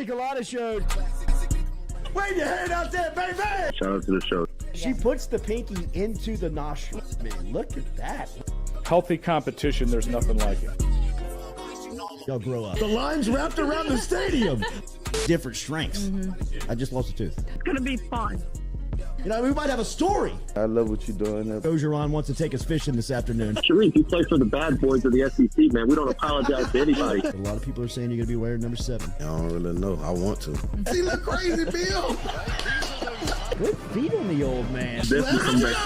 Jordy Culotta Show. Wave your hand out there, baby! Shout out to the show. She puts the pinky into the nostril. Man, look at that. Healthy competition, there's nothing like it. Y'all grow up. The line's wrapped around the stadium. Different strengths. I just lost a tooth. It's going to be fun. You know, we might have a story. I love what you're doing. Ogeron wants to take us fishing this afternoon. Sharif, you play for the bad boys of the SEC, man. We don't apologize to anybody. A lot of people are saying you're going to be wearing number 7. I don't really know. I want to. See, look crazy, Bill. Good feet on the old man. Definitely come back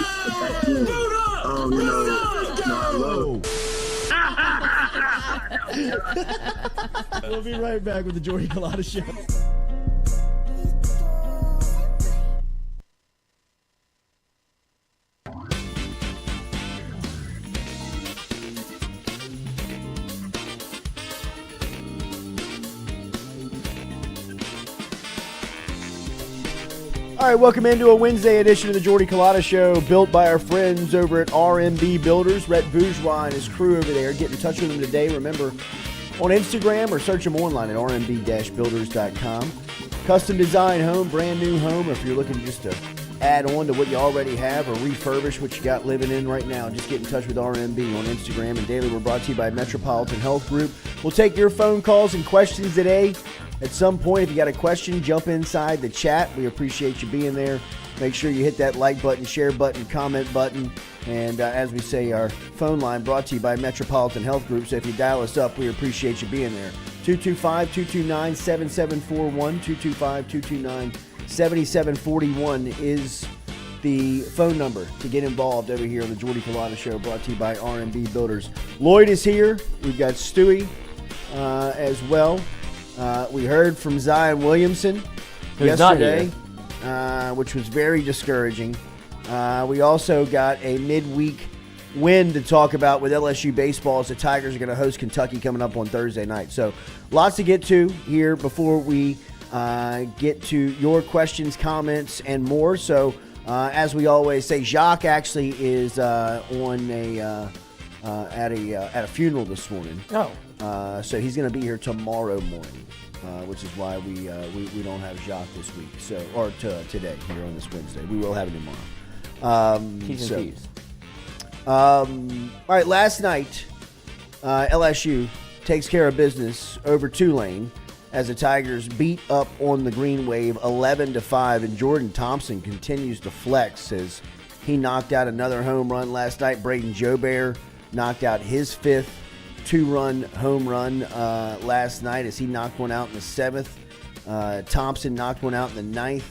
to I love. We'll be right back with the Jordy Culotta Show. All right, welcome into a Wednesday edition of the Jordy Culotta Show, built by our friends over at RMB Builders. Rhett Bourgeois and his crew over there. Get in touch with them today. Remember, on Instagram or search them online at rmb-builders.com. Custom design home, brand new home, or if you're looking just to add on to what you already have or refurbish what you got living in right now, just get in touch with RMB on Instagram. And daily, we're brought to you by Metropolitan Health Group. We'll take your phone calls and questions today. At some point, if you got a question, jump inside the chat. We appreciate you being there. Make sure you hit that like button, share button, comment button. And as we say, our phone line brought to you by Metropolitan Health Group. So if you dial us up, we appreciate you being there. 225-229-7741. 225-229-7741 is the phone number to get involved over here on the Jordy Culotta Show, brought to you by RMB Builders. Lloyd is here. We've got Stewie as well. We heard from Zion Williamson yesterday, which was very discouraging. We also got a midweek win to talk about with LSU baseball as the Tigers are going to host Kentucky coming up on Thursday night. So lots to get to here before we get to your questions, comments, and more. So as we always say, Jacques actually is at a funeral this morning. Oh. So he's going to be here tomorrow morning, which is why we don't have Jacques this week. So today here on this Wednesday. We will have it tomorrow. All right, last night LSU takes care of business over Tulane as the Tigers beat up on the Green Wave 11-5, and Jordan Thompson continues to flex as he knocked out another home run last night. Braden Jobert knocked out his 5th 2-run home run last night as he knocked one out in the 7th. Thompson knocked one out in the 9th.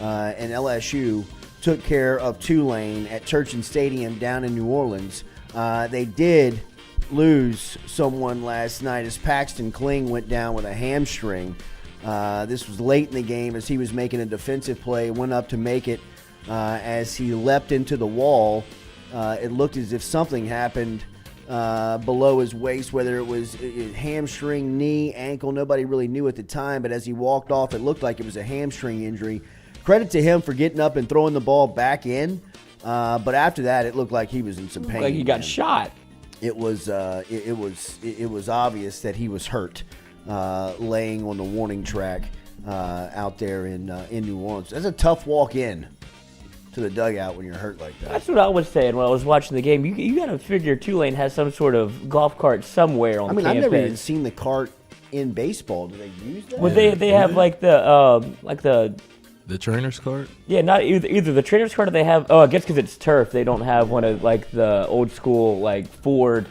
And LSU took care of Tulane at Turchin Stadium down in New Orleans. They did lose someone last night as Paxton Kling went down with a hamstring. This was late in the game as he was making a defensive play, went up to make it. As he leapt into the wall, it looked as if something happened below his waist, whether it was hamstring, knee, ankle. Nobody really knew at the time, but as he walked off, it looked like it was a hamstring injury. Credit to him for getting up and throwing the ball back in, but after that, it looked like he was in some pain. Like he got shot. It was obvious that he was hurt, laying on the warning track out there in New Orleans. That's a tough walk in to the dugout when you're hurt like that. That's what I was saying when I was watching the game. You got to figure Tulane has some sort of golf cart somewhere on campus. I've never even seen the cart in baseball. Do they use that? Well, they have like the trainer's cart? Yeah, not either the trainer's cart or they have. Oh, I guess because it's turf, they don't have one of like the old school like Ford,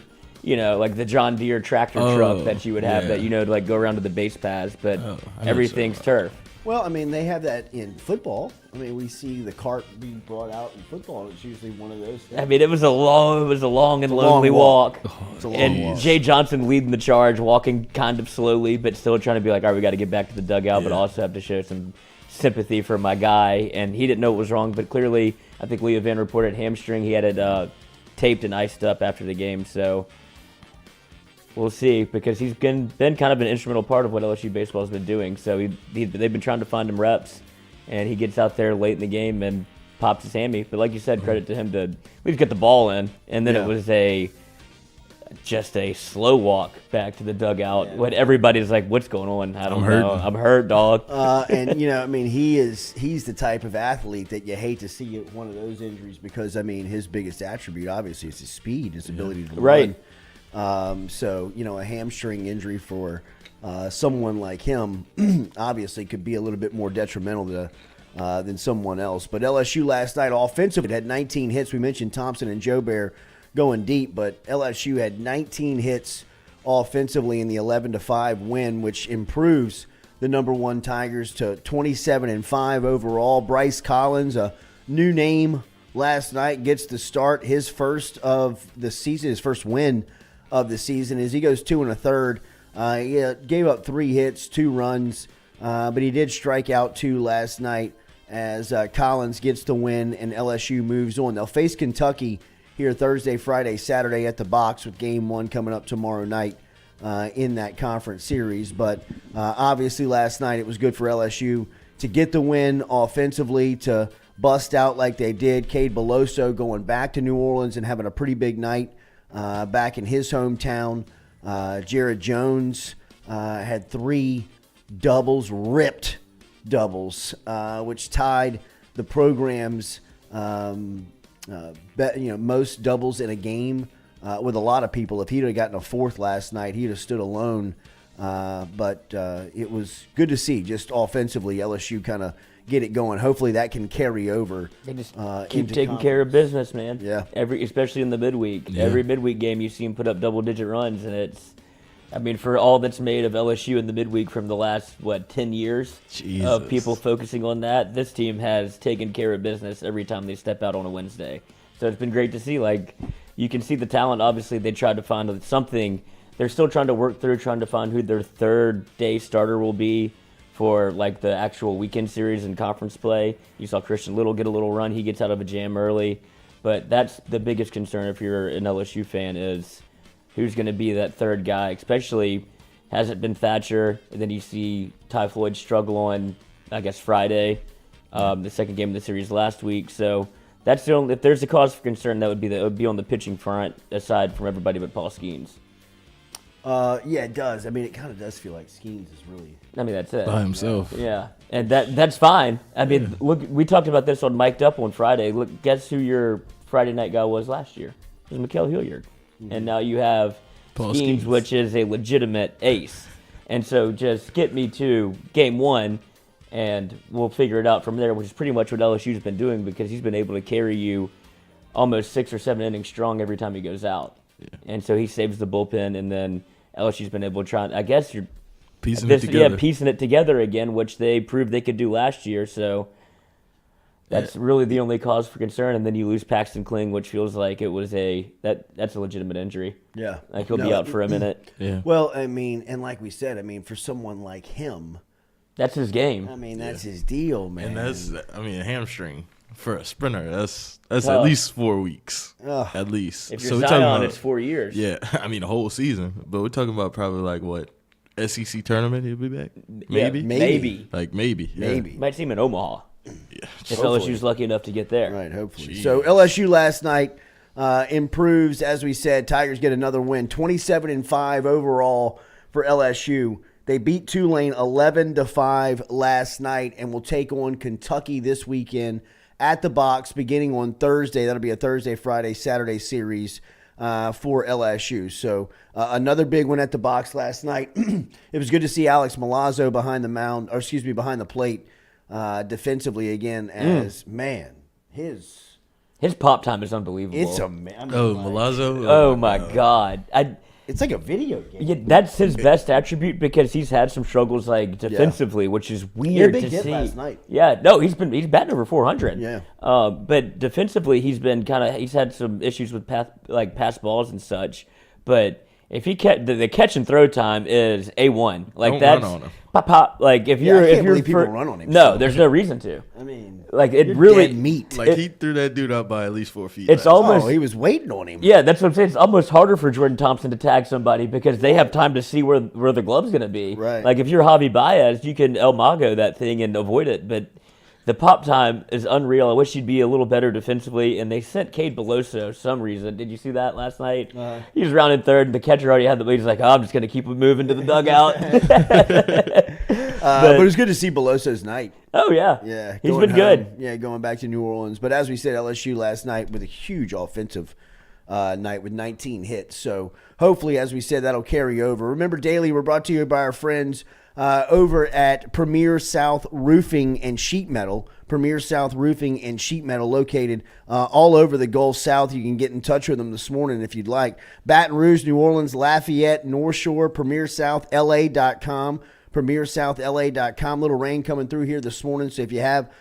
like the John Deere tractor truck that you would have that to like go around to the base paths. But everything's turf. Well, I mean, they have that in football. I mean, we see the cart being brought out in football, and it's usually one of those things. I mean, it was a long and lonely walk. It's a long and walk. Jay Johnson leading the charge, walking kind of slowly, but still trying to be like, all right, we got to get back to the dugout, but also have to show some sympathy for my guy. And he didn't know what was wrong, but clearly, I think Leo Van reported hamstring. He had it taped and iced up after the game, so we'll see, because he's been kind of an instrumental part of what LSU baseball has been doing. So they've been trying to find him reps, and he gets out there late in the game and pops his hammy. But like you said, credit to him to at least get the ball in. And then it was a just a slow walk back to the dugout when everybody's like, "What's going on? I don't know. I'm hurt, dog." And I mean, he's the type of athlete that you hate to see one of those injuries because I mean, his biggest attribute obviously is his speed, his ability to run. So a hamstring injury for someone like him obviously could be a little bit more detrimental than someone else. But LSU last night offensively had 19 hits. We mentioned Thompson and Joubert going deep, but LSU had 19 hits offensively in the 11-5 win, which improves the number one Tigers to 27-5 overall. Bryce Collins, a new name last night, gets the start, his first of the season, his first win of the season, as he goes 2 1/3. He gave up 3 hits, 2 runs, but he did strike out 2 last night as Collins gets the win and LSU moves on. They'll face Kentucky here Thursday, Friday, Saturday at the box with Game 1 coming up tomorrow night in that conference series. But obviously last night it was good for LSU to get the win offensively, to bust out like they did. Cade Beloso going back to New Orleans and having a pretty big night back in his hometown. Jared Jones had 3 doubles, ripped doubles, which tied the program's most doubles in a game with a lot of people. If he'd have gotten a 4th last night, he'd have stood alone. But it was good to see just offensively LSU kind of get it going. Hopefully that can carry over. They just keep taking care of business, man. Yeah. Especially in the midweek. Yeah. Every midweek game you see them put up double-digit runs, and for all that's made of LSU in the midweek from the last, 10 years of people focusing on that, this team has taken care of business every time they step out on a Wednesday. So it's been great to see. You can see the talent. Obviously, they tried to find something. They're still trying to work through, trying to find who their third-day starter will be for, the actual weekend series and conference play. You saw Christian Little get a little run. He gets out of a jam early. But that's the biggest concern if you're an LSU fan is who's going to be that third guy, especially hasn't been Thatcher. And then you see Ty Floyd struggle on, Friday, the second game of the series last week. So that's the only, if there's a cause for concern, that would be on the pitching front, aside from everybody but Paul Skeens. Yeah, it does. It kind of does feel like Skeens is really... that's it. By himself. Yeah, and that's fine. Look, we talked about this on Mic'd Up on Friday. Look, guess who your Friday night guy was last year? It was Mikal Hilliard. Mm-hmm. And now you have Skeens, which is a legitimate ace. And so just get me to Game 1, and we'll figure it out from there, which is pretty much what LSU's been doing because he's been able to carry you almost 6 or 7 innings strong every time he goes out. Yeah. And so he saves the bullpen, and then LSU's been able to try, you're piecing it together. Yeah, piecing it together again, which they proved they could do last year. So that's really the only cause for concern. And then you lose Paxton Kling, which feels like it was that's a legitimate injury. Yeah. He'll be out for a minute. Yeah. Well, and like we said, for someone like him, that's his game. That's his deal, man. And that's, a hamstring for a sprinter, that's at least 4 weeks. At least. If you're Zion, it's 4 years. Yeah, a whole season. But we're talking about probably SEC tournament he'll be back? Maybe? Yeah, maybe. Maybe. Yeah. Maybe. Might see him in Omaha. Yeah. If LSU's lucky enough to get there. Right, hopefully. Jeez. So LSU last night improves, as we said. Tigers get another win, 27-5 overall for LSU. They beat Tulane 11-5 last night and will take on Kentucky this weekend at the box beginning on Thursday. That'll be a Thursday, Friday, Saturday series for LSU. So another big one at the box last night. It was good to see Alex Milazzo behind the plate defensively again man, his pop time is unbelievable. It's a man. Milazzo? Oh my God. It's like a video game. Yeah, that's his best attribute because he's had some struggles defensively, which is weird to see. He had a big hit last night. Yeah, no, he's batting over 400. Yeah. But defensively, he's had some issues with pass balls and such. But if he the catch and throw time is A1. Don't run on him. Pop. If you're I can't believe people run on him. No, there's no reason to. You're really dead meat. He threw that dude up by at least 4 feet. It's almost. He was waiting on him. Yeah, that's what I'm saying. It's almost harder for Jordan Thompson to tag somebody because they have time to see where the glove's going to be. Right. If you're Javi Baez, you can El Mago that thing and avoid it. But The pop time is unreal. I wish he'd be a little better defensively. And they sent Cade Beloso some reason. Did you see that last night? He was rounding third, and the catcher already had the lead. He's like, I'm just going to keep him moving to the dugout. But it was good to see Beloso's night. Oh, yeah. Yeah. He's been good. Yeah, going back to New Orleans. But as we said, LSU last night with a huge offensive night with 19 hits. So hopefully, as we said, that'll carry over. Remember, Daily, we're brought to you by our friends over at Premier South Roofing and Sheet Metal. Premier South Roofing and Sheet Metal, located all over the Gulf South. You can get in touch with them this morning if you'd like. Baton Rouge, New Orleans, Lafayette, North Shore, PremierSouthLA.com. PremierSouthLA.com. Little rain coming through here this morning, so if you have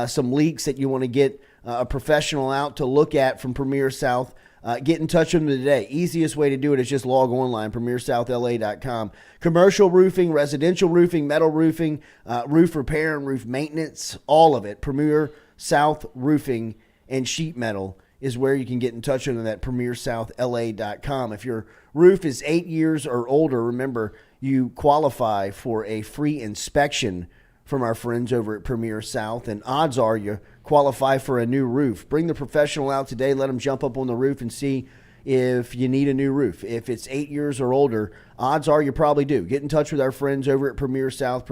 some leaks that you want to get a professional out to look at from Premier South, get in touch with them today. Easiest way to do it is just log online, PremierSouthLA.com. Commercial roofing, residential roofing, metal roofing, roof repair and roof maintenance, all of it. Premier South Roofing and Sheet Metal is where you can get in touch with them at PremierSouthLA.com. If your roof is 8 years or older, remember, you qualify for a free inspection from our friends over at Premier South, and odds are you qualify for a new roof. Bring the professional out today. Let them jump up on the roof and see if you need a new roof. If it's 8 years or older, odds are you probably do. Get in touch with our friends over at Premier South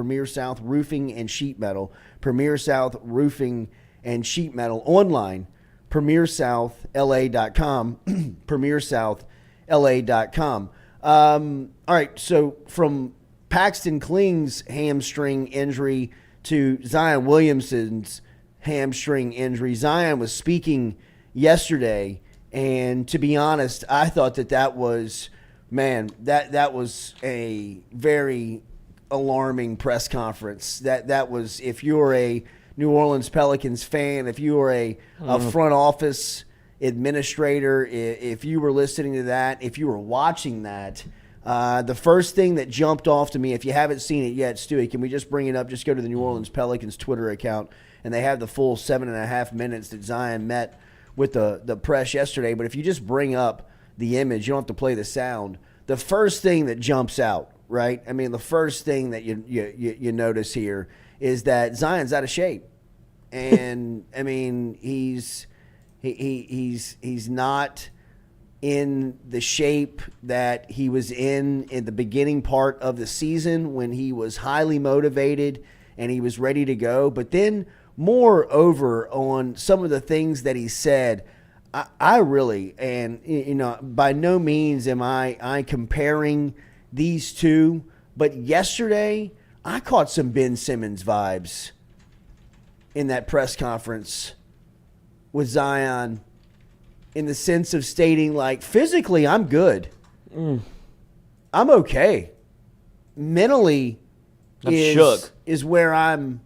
Roofing and Sheet Metal. Premier South Roofing and Sheet Metal online, PremierSouthLA.com, PremierSouthLA.com. All right, so from Paxton Kling's hamstring injury to Zion Williamson's hamstring injury. Zion was speaking yesterday, and to be honest, I thought that was, that was a very alarming press conference. That was, if you're a New Orleans Pelicans fan, if you were a front office administrator, if you were listening to that, if you were watching that, the first thing that jumped off to me, if you haven't seen it yet, Stewie, can we just bring it up? Just go to the New Orleans Pelicans Twitter account, and they have the full 7.5 minutes that Zion met with the press yesterday. But if you just bring up the image, you don't have to play the sound. The first thing that jumps out, right? I mean, the first thing that you notice here is that Zion's out of shape, and I mean he's not in the shape that he was in the beginning part of the season when he was highly motivated and he was ready to go. But then moreover, on some of the things that he said, I really, and you know, by no means am I comparing these two, but yesterday I caught some Ben Simmons vibes in that press conference with Zion, in the sense of stating, like, physically I'm good. I'm okay. Mentally is where I'm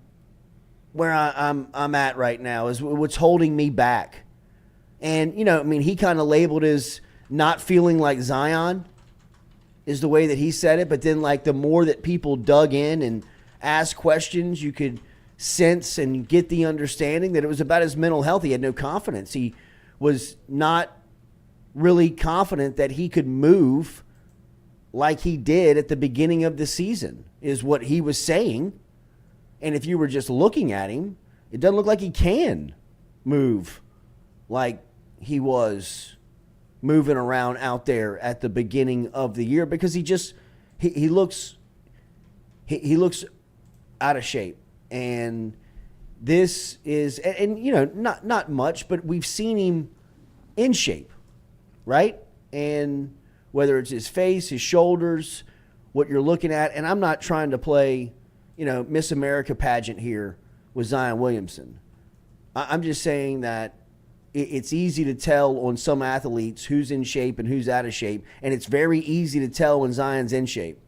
at right now, is what's holding me back. And, you know, I mean, he kind of labeled as not feeling like Zion is the way that he said it. But then, like, the more that people dug in and asked questions, you could sense and get the understanding that it was about his mental health. He had no confidence. He was not really confident that he could move like he did at the beginning of the season, is what he was saying. And if you were just looking at him, it doesn't look like he can move like he was moving around out there at the beginning of the year, because he looks out of shape. And this is, and you know, not much, but we've seen him in shape, right? And whether it's his face, his shoulders, what you're looking at, and I'm not trying to play, you know, Miss America pageant here with Zion Williamson. I'm just saying that it's easy to tell on some athletes who's in shape and who's out of shape, and it's very easy to tell when Zion's in shape.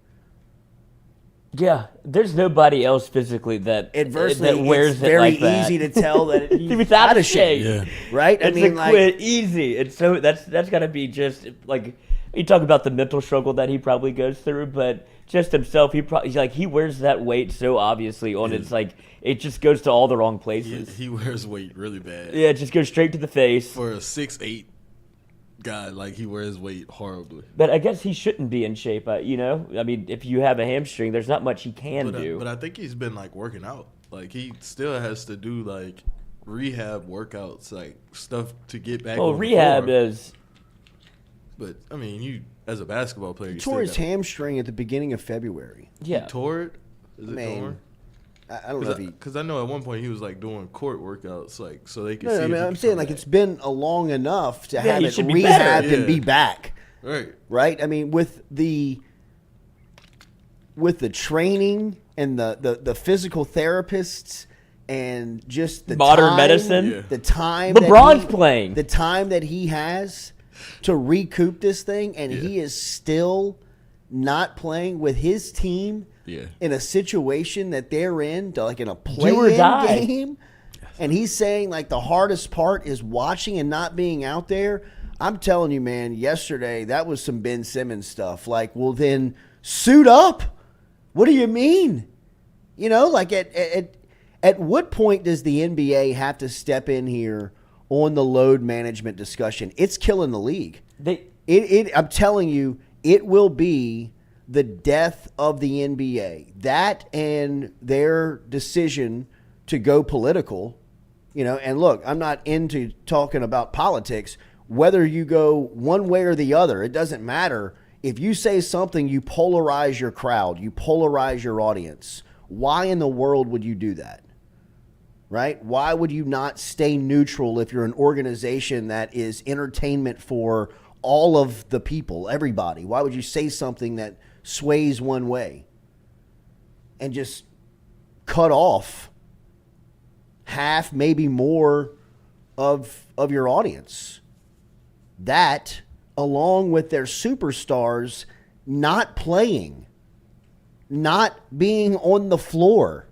Yeah, there's nobody else physically that adversely that wears it's very it like that. easy to tell that he's out of shape. Yeah. Right? It's easy. It's so that's got to be just like, you talk about the mental struggle that he probably goes through, but just himself, he wears that weight so obviously on. It's like it just goes to all the wrong places. He wears weight really bad. Yeah, it just goes straight to the face. For a 6'8" guy, like, he wears weight horribly. But I guess he shouldn't be in shape. You know, I mean, if you have a hamstring, there's not much he can do. But I think he's been, like, working out. Like, he still has to do, like, rehab workouts, like, stuff to get back Well, on rehab the floor. is. But, I mean, you, as a basketball player, you Tore his still hamstring at the beginning of February. Yeah. tore it? Is it Man, torn? I don't know if he. Because I know at one point he was, like, doing court workouts, like, so they could No, see I if mean, he I'm could saying come like back. it's been a long enough to have he it should be better. rehabbed and be Yeah. back. Right. Right? I mean, with the training and the physical therapists and just the Modern time, medicine? Yeah. the time LeBron's that playing. the time that he has to recoup this thing, and he is still not playing with his team Yeah. in a situation that they're in, like in a or play-in die. game. And he's saying like the hardest part is watching and not being out there. I'm telling you, man, yesterday that was some Ben Simmons stuff. Like, well, then suit up. What do you mean? You know, like at what point does the NBA have to step in here on the load management discussion? It's killing the league. I'm telling you, it will be the death of the NBA. That and their decision to go political, you know, and look, I'm not into talking about politics. Whether you go one way or the other, it doesn't matter. If you say something, you polarize your crowd, you polarize your audience. Why in the world would you do that? Right? Why would you not stay neutral if you're an organization that is entertainment for all of the people, everybody? Why would you say something that sways one way and just cut off half, maybe more of your audience? That, along with their superstars not playing, not being on the floor,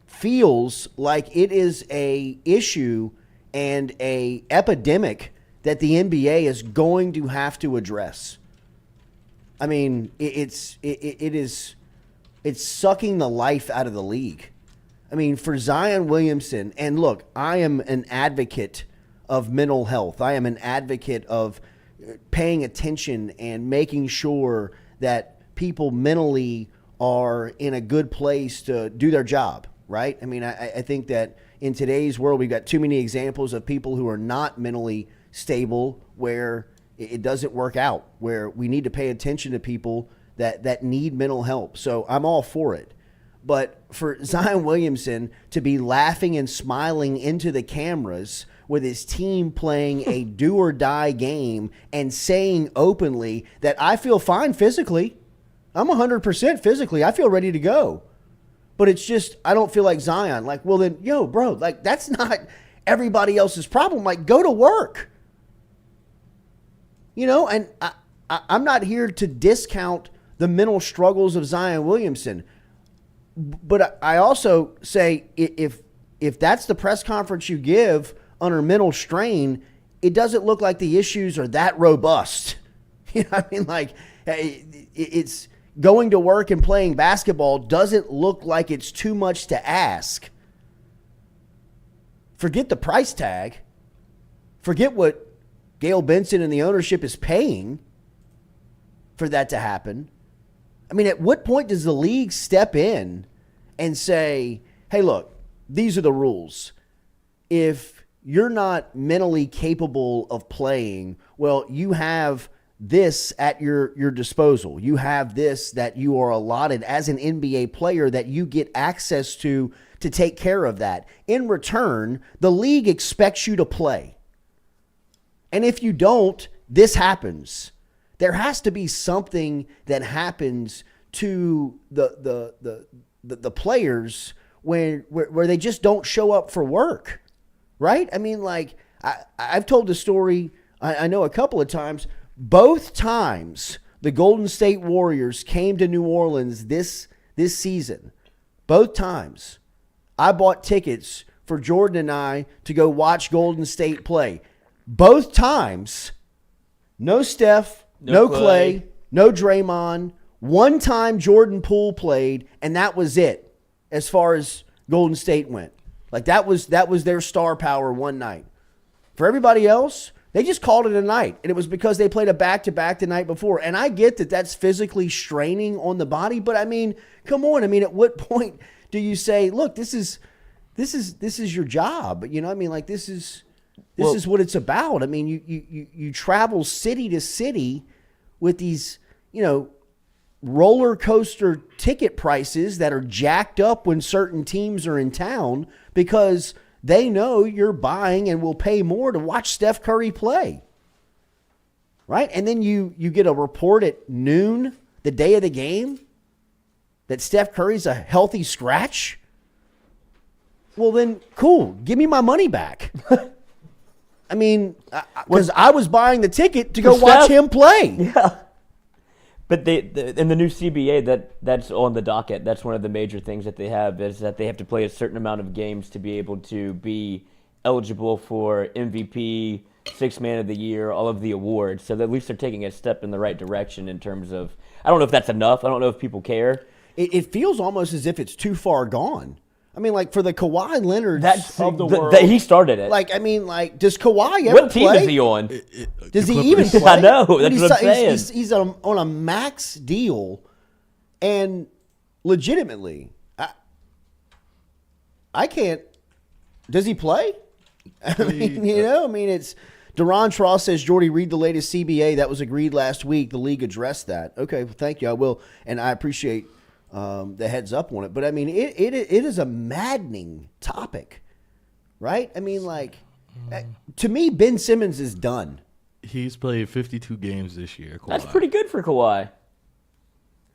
feels like it is a issue and a epidemic that the NBA is going to have to address. I mean, it's sucking the life out of the league. I mean, for Zion Williamson, and look, I am an advocate of mental health. I am an advocate of paying attention and making sure that people mentally are in a good place to do their job, right? I mean, I think that in today's world, we've got too many examples of people who are not mentally stable where it doesn't work out, where we need to pay attention to people that need mental help. So I'm all for it. But for Zion Williamson to be laughing and smiling into the cameras with his team playing a do-or-die game and saying openly that I feel fine physically, I'm 100% physically, I feel ready to go. But it's just, I don't feel like Zion. Like, well then, yo, bro, like that's not everybody else's problem. Like, go to work. You know, and I'm not here to discount the mental struggles of Zion Williamson. But I also say if that's the press conference you give under mental strain, it doesn't look like the issues are that robust. You know what I mean? Like, it's going to work and playing basketball doesn't look like it's too much to ask. Forget the price tag. Forget what Gail Benson and the ownership is paying for that to happen. I mean, at what point does the league step in and say, hey, look, these are the rules. If you're not mentally capable of playing, well, you have this at your disposal. You have this that you are allotted as an NBA player that you get access to take care of that. In return, the league expects you to play. And if you don't, this happens. There has to be something that happens to the players where they just don't show up for work, right? I mean, like I've told the story. I know a couple of times. Both times the Golden State Warriors came to New Orleans this season, both times I bought tickets for Jordan and I to go watch Golden State play. Both times, no Steph, no Clay, no Draymond. One time Jordan Poole played, and that was it as far as Golden State went. Like that was their star power one night. For everybody else, They just called it a night, and it was because they played a back-to-back the night before. And I get that that's physically straining on the body, but I mean, come on. I mean, at what point do you say, look, this is your job? You know, I mean, like this is what it's about. I mean, you travel city to city with these, you know, roller coaster ticket prices that are jacked up when certain teams are in town because they know you're buying and will pay more to watch Steph Curry play. Right? And then you get a report at noon, the day of the game, that Steph Curry's a healthy scratch. Well, then, cool. Give me my money back. I mean, because I was buying the ticket to go watch him play. Yeah. But in the new CBA, that's on the docket. That's one of the major things that they have is that they have to play a certain amount of games to be able to be eligible for MVP, Sixth Man of the Year, all of the awards. So at least they're taking a step in the right direction in terms of, I don't know if that's enough. I don't know if people care. It feels almost as if it's too far gone. I mean, like, for the Kawhi Leonards of the world. He started it. Like, I mean, like, does Kawhi ever What team play? is he on? Does he even play? I know. That's what I'm saying. He's on a max deal, and legitimately, I can't. Does he play? I mean, you know, I mean, it's Duron Tross says, Jordy, read the latest CBA that was agreed last week. The league addressed that. Okay, well, thank you. I will, and I appreciate the heads up on it. But I mean, it is a maddening topic, right? I mean, like, to me, Ben Simmons is done. He's played 52 games this year. Kawhi. That's pretty good for Kawhi.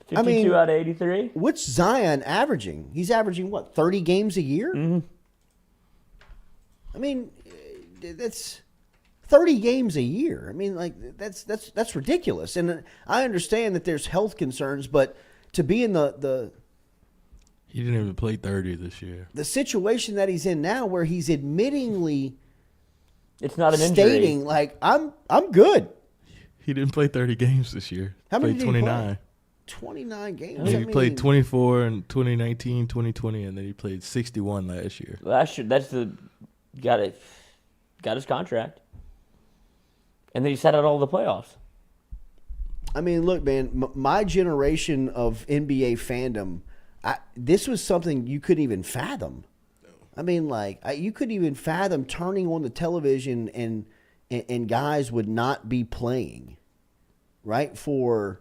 52 out of 83. What's Zion averaging? He's averaging what, 30 games a year? Mm-hmm. I mean, that's 30 games a year. I mean, like, that's ridiculous. And I understand that there's health concerns, but to be in the he didn't even play 30 this year. The situation that he's in now, where he's admittingly, it's not an stating injury. Like, I'm good. He didn't play 30 games this year. How many played did he 29. play? 29 games. He played 24 in 2019, 2020, and then he played 61 last year. Last year, got his contract, and then he sat out all the playoffs. I mean, look, man, my generation of NBA fandom, this was something you couldn't even fathom. I mean, like, you couldn't even fathom turning on the television and guys would not be playing, right? For,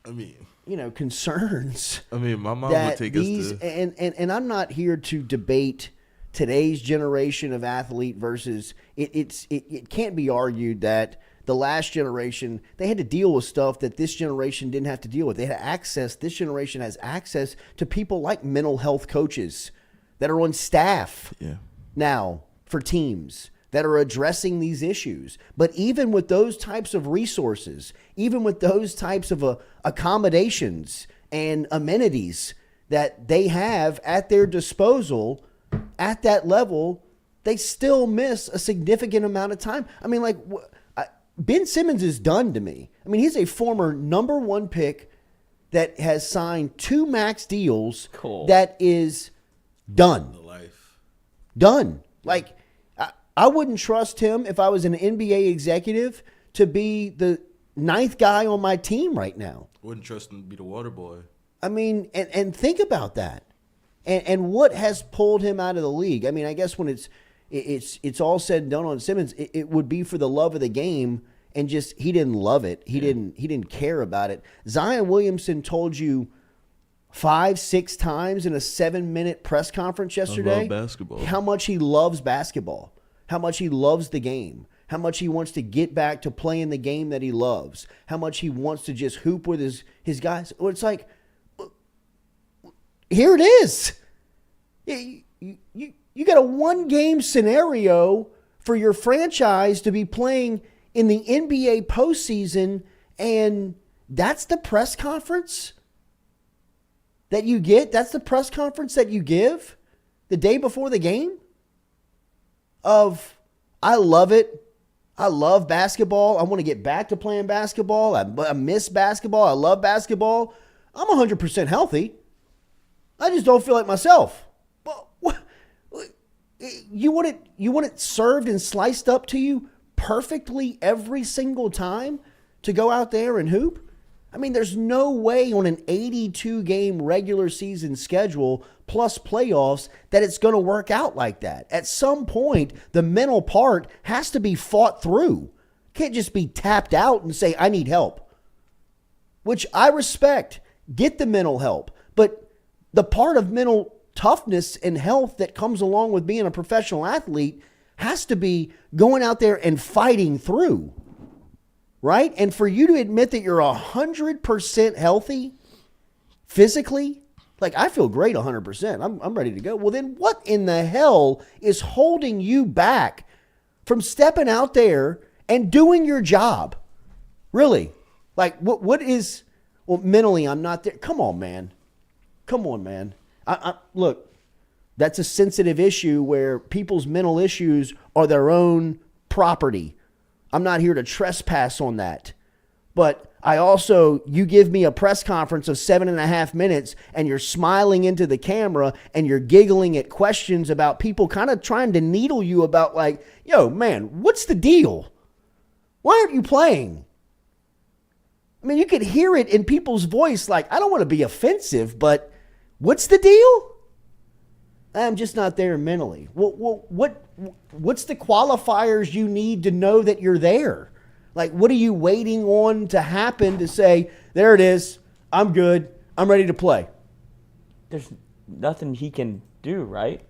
I mean, you know, concerns. I mean, my mom would take us to. And I'm not here to debate today's generation of athlete versus it can't be argued that the last generation, they had to deal with stuff that this generation didn't have to deal with. They had access. This generation has access to people like mental health coaches that are on staff now for teams that are addressing these issues. But even with those types of resources, even with those types of accommodations and amenities that they have at their disposal at that level, they still miss a significant amount of time. I mean, like, Ben Simmons is done to me. I mean, he's a former number one pick that has signed 2 max deals. Cool. That is done. The life. Done. Like, I wouldn't trust him if I was an NBA executive to be the 9th guy on my team right now. Wouldn't trust him to be the water boy. I mean, and think about that. And what has pulled him out of the league? I mean, I guess when it's all said and done on Simmons, it would be for the love of the game, and just he didn't love it. He didn't care about it. Zion Williamson told you 5-6 times in a 7-minute press conference yesterday I love basketball. how much he loves basketball, how much he loves the game, how much he wants to get back to playing the game that he loves, how much he wants to just hoop with his guys. Well, it's like, here it is. You got a 1-game scenario for your franchise to be playing in the NBA postseason, and that's the press conference that you get? That's the press conference that you give the day before the game? I love it. I love basketball. I want to get back to playing basketball. I miss basketball. I love basketball. I'm 100% healthy. I just don't feel like myself. You want it served and sliced up to you perfectly every single time to go out there and hoop? I mean, there's no way on an 82-game regular season schedule plus playoffs that it's going to work out like that. At some point, the mental part has to be fought through. Can't just be tapped out and say, I need help, which I respect. Get the mental help. But the part of mental toughness and health that comes along with being a professional athlete has to be going out there and fighting through. Right? And for you to admit that you're 100% healthy physically, like I feel great 100%. I'm ready to go. Well, then what in the hell is holding you back from stepping out there and doing your job? Really? Like what is, well, mentally I'm not there. Come on, man. Come on, man. Look, that's a sensitive issue where people's mental issues are their own property. I'm not here to trespass on that. But I also, you give me a press conference of 7.5 minutes and you're smiling into the camera and you're giggling at questions about people kind of trying to needle you about like, yo, man, what's the deal? Why aren't you playing? I mean, you could hear it in people's voice like, I don't want to be offensive, but what's the deal? I'm just not there mentally. What's the qualifiers you need to know that you're there? Like, what are you waiting on to happen to say, there it is, I'm good, I'm ready to play? There's nothing he can do, right?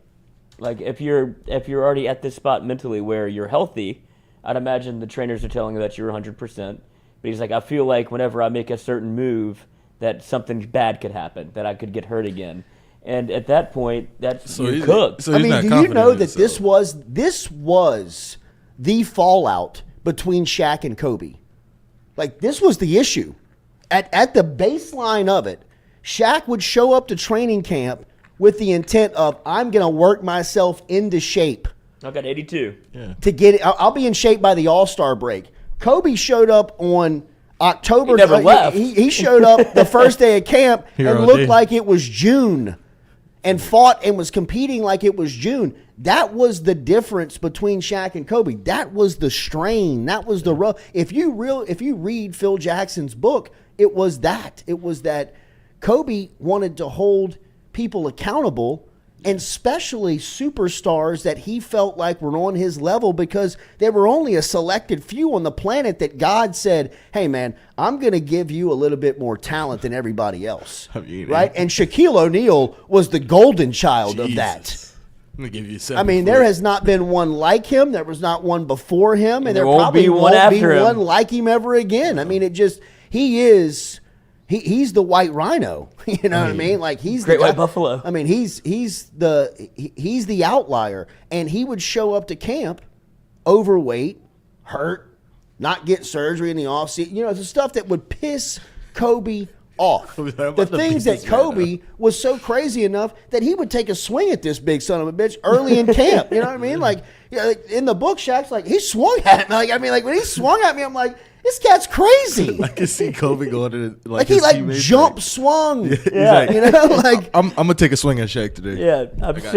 Like, if you're already at this spot mentally where you're healthy, I'd imagine the trainers are telling you that you're 100%. But he's like, I feel like whenever I make a certain move, that something bad could happen, that I could get hurt again. And at that point, that's you're cooked. So I mean, do you know that this was the fallout between Shaq and Kobe? Like, this was the issue. At the baseline of it, Shaq would show up to training camp with the intent of, I'm going to work myself into shape. I got 82. Yeah. To get it. I'll be in shape by the All-Star break. Kobe showed up on October. He never left. He showed up the first day of camp and looked like it was June. And fought and was competing like it was June. That was the difference between Shaq and Kobe. That was the strain. That was the rough. If you read Phil Jackson's book, it was that. It was that Kobe wanted to hold people accountable, and especially superstars that he felt like were on his level, because there were only a selected few on the planet that God said, hey, man, I'm going to give you a little bit more talent than everybody else. Right? And Shaquille O'Neal was the golden child of that. I'm going to give you 7. I mean, there has not been one like him. There was not one before him. And there won't probably be one won't be after him. one like him ever again. I mean, he's the white rhino. You know what I mean? Like, he's Great the guy, White Buffalo. I mean, he's the outlier, and he would show up to camp overweight, hurt, not get surgery in the offseason. You know, the stuff that would piss Kobe off. The things that Kobe was so crazy enough that he would take a swing at this big son of a bitch early in camp. You know what I mean? Like, in the book, Shaq's like, he swung at me. Like, I mean, like, when he swung at me, I'm like, this cat's crazy. I can see Kobe going to like he like jump swung. Yeah. Like, you know, like I'm gonna take a swing at Shaq today. Yeah,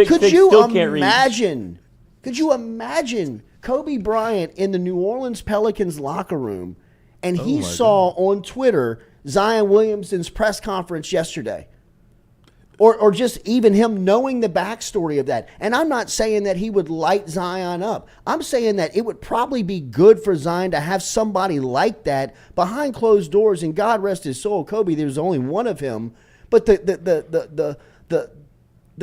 could you imagine? Could you imagine Kobe Bryant in the New Orleans Pelicans locker room, and he saw on Twitter Zion Williamson's press conference yesterday? Or just even him knowing the backstory of that. And I'm not saying that he would light Zion up. I'm saying that it would probably be good for Zion to have somebody like that behind closed doors. And God rest his soul, Kobe, there's only one of him. But the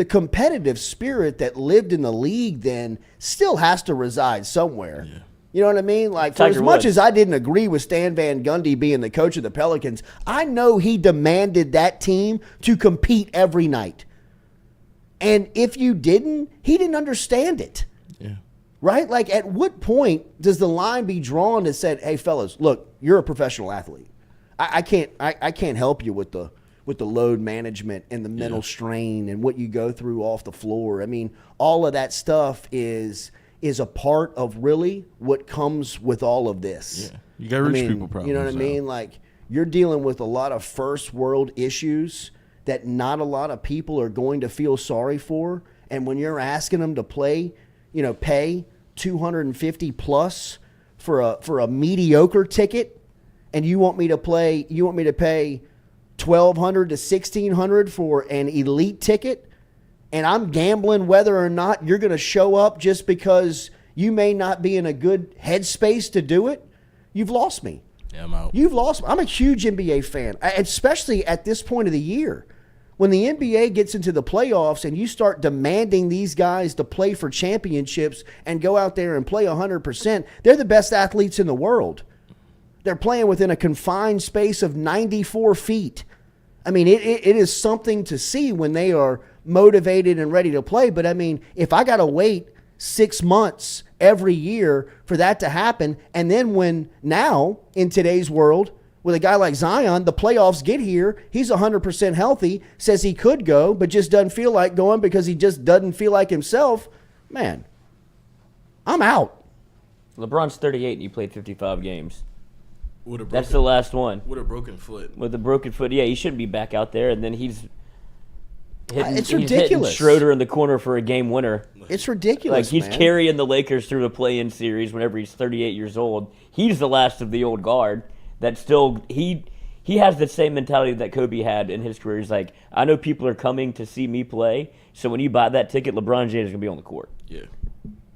competitive spirit that lived in the league then still has to reside somewhere. Yeah. You know what I mean? Like, for as much as I didn't agree with Stan Van Gundy being the coach of the Pelicans, I know he demanded that team to compete every night. And if you didn't, he didn't understand it. Yeah. Right? Like, at what point does the line be drawn that said, hey, fellas, look, you're a professional athlete. I can't help you with the load management and the mental strain and what you go through off the floor. I mean, all of that stuff is a part of really what comes with all of this. Yeah. You got rich people problems. You know what I mean? Like, you're dealing with a lot of first world issues that not a lot of people are going to feel sorry for. And when you're asking them to play, pay $250 plus for a mediocre ticket, and you want me to pay $1,200 to $1,600 for an elite ticket, and I'm gambling whether or not you're going to show up just because you may not be in a good headspace to do it, you've lost me. Yeah, I'm out. You've lost me. I'm a huge NBA fan, especially at this point of the year. When the NBA gets into the playoffs and you start demanding these guys to play for championships and go out there and play 100%, they're the best athletes in the world. They're playing within a confined space of 94 feet. I mean, it is something to see when they are motivated and ready to play. But, I mean, if I got to wait 6 months every year for that to happen, and then when now in today's world, with a guy like Zion, the playoffs get here, he's 100% healthy, says he could go, but just doesn't feel like going because he just doesn't feel like himself, man, I'm out. LeBron's 38 and he played 55 games. That's the broken, last one. with a broken foot. With a broken foot, yeah, he shouldn't be back out there, and then he's It's hitting ridiculous. Schroeder in the corner for a game winner. It's ridiculous, Like, he's man. carrying the Lakers through the play-in series whenever he's 38 years old. He's the last of the old guard that still he has the same mentality that Kobe had in his career. He's like, I know people are coming to see me play, so when you buy that ticket, LeBron James is going to be on the court. Yeah.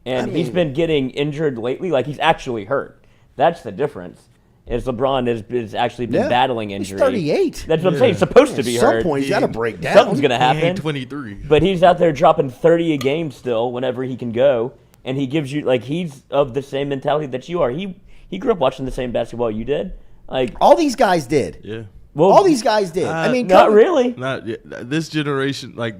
And he's been getting injured lately. Like, he's actually hurt. That's the difference. Is LeBron has actually been battling injury. He's 38. That's what I'm saying. He's supposed to be At some hurt. point, he's got to break down. Something's going to He happen. ain't 23. But he's out there dropping 30 a game still whenever he can go. And he gives you, like, he's of the same mentality that you are. He grew up watching the same basketball you did. Like, All these guys did. Yeah. well, All these guys did. I mean, not Kobe- really. Not yet. This generation, like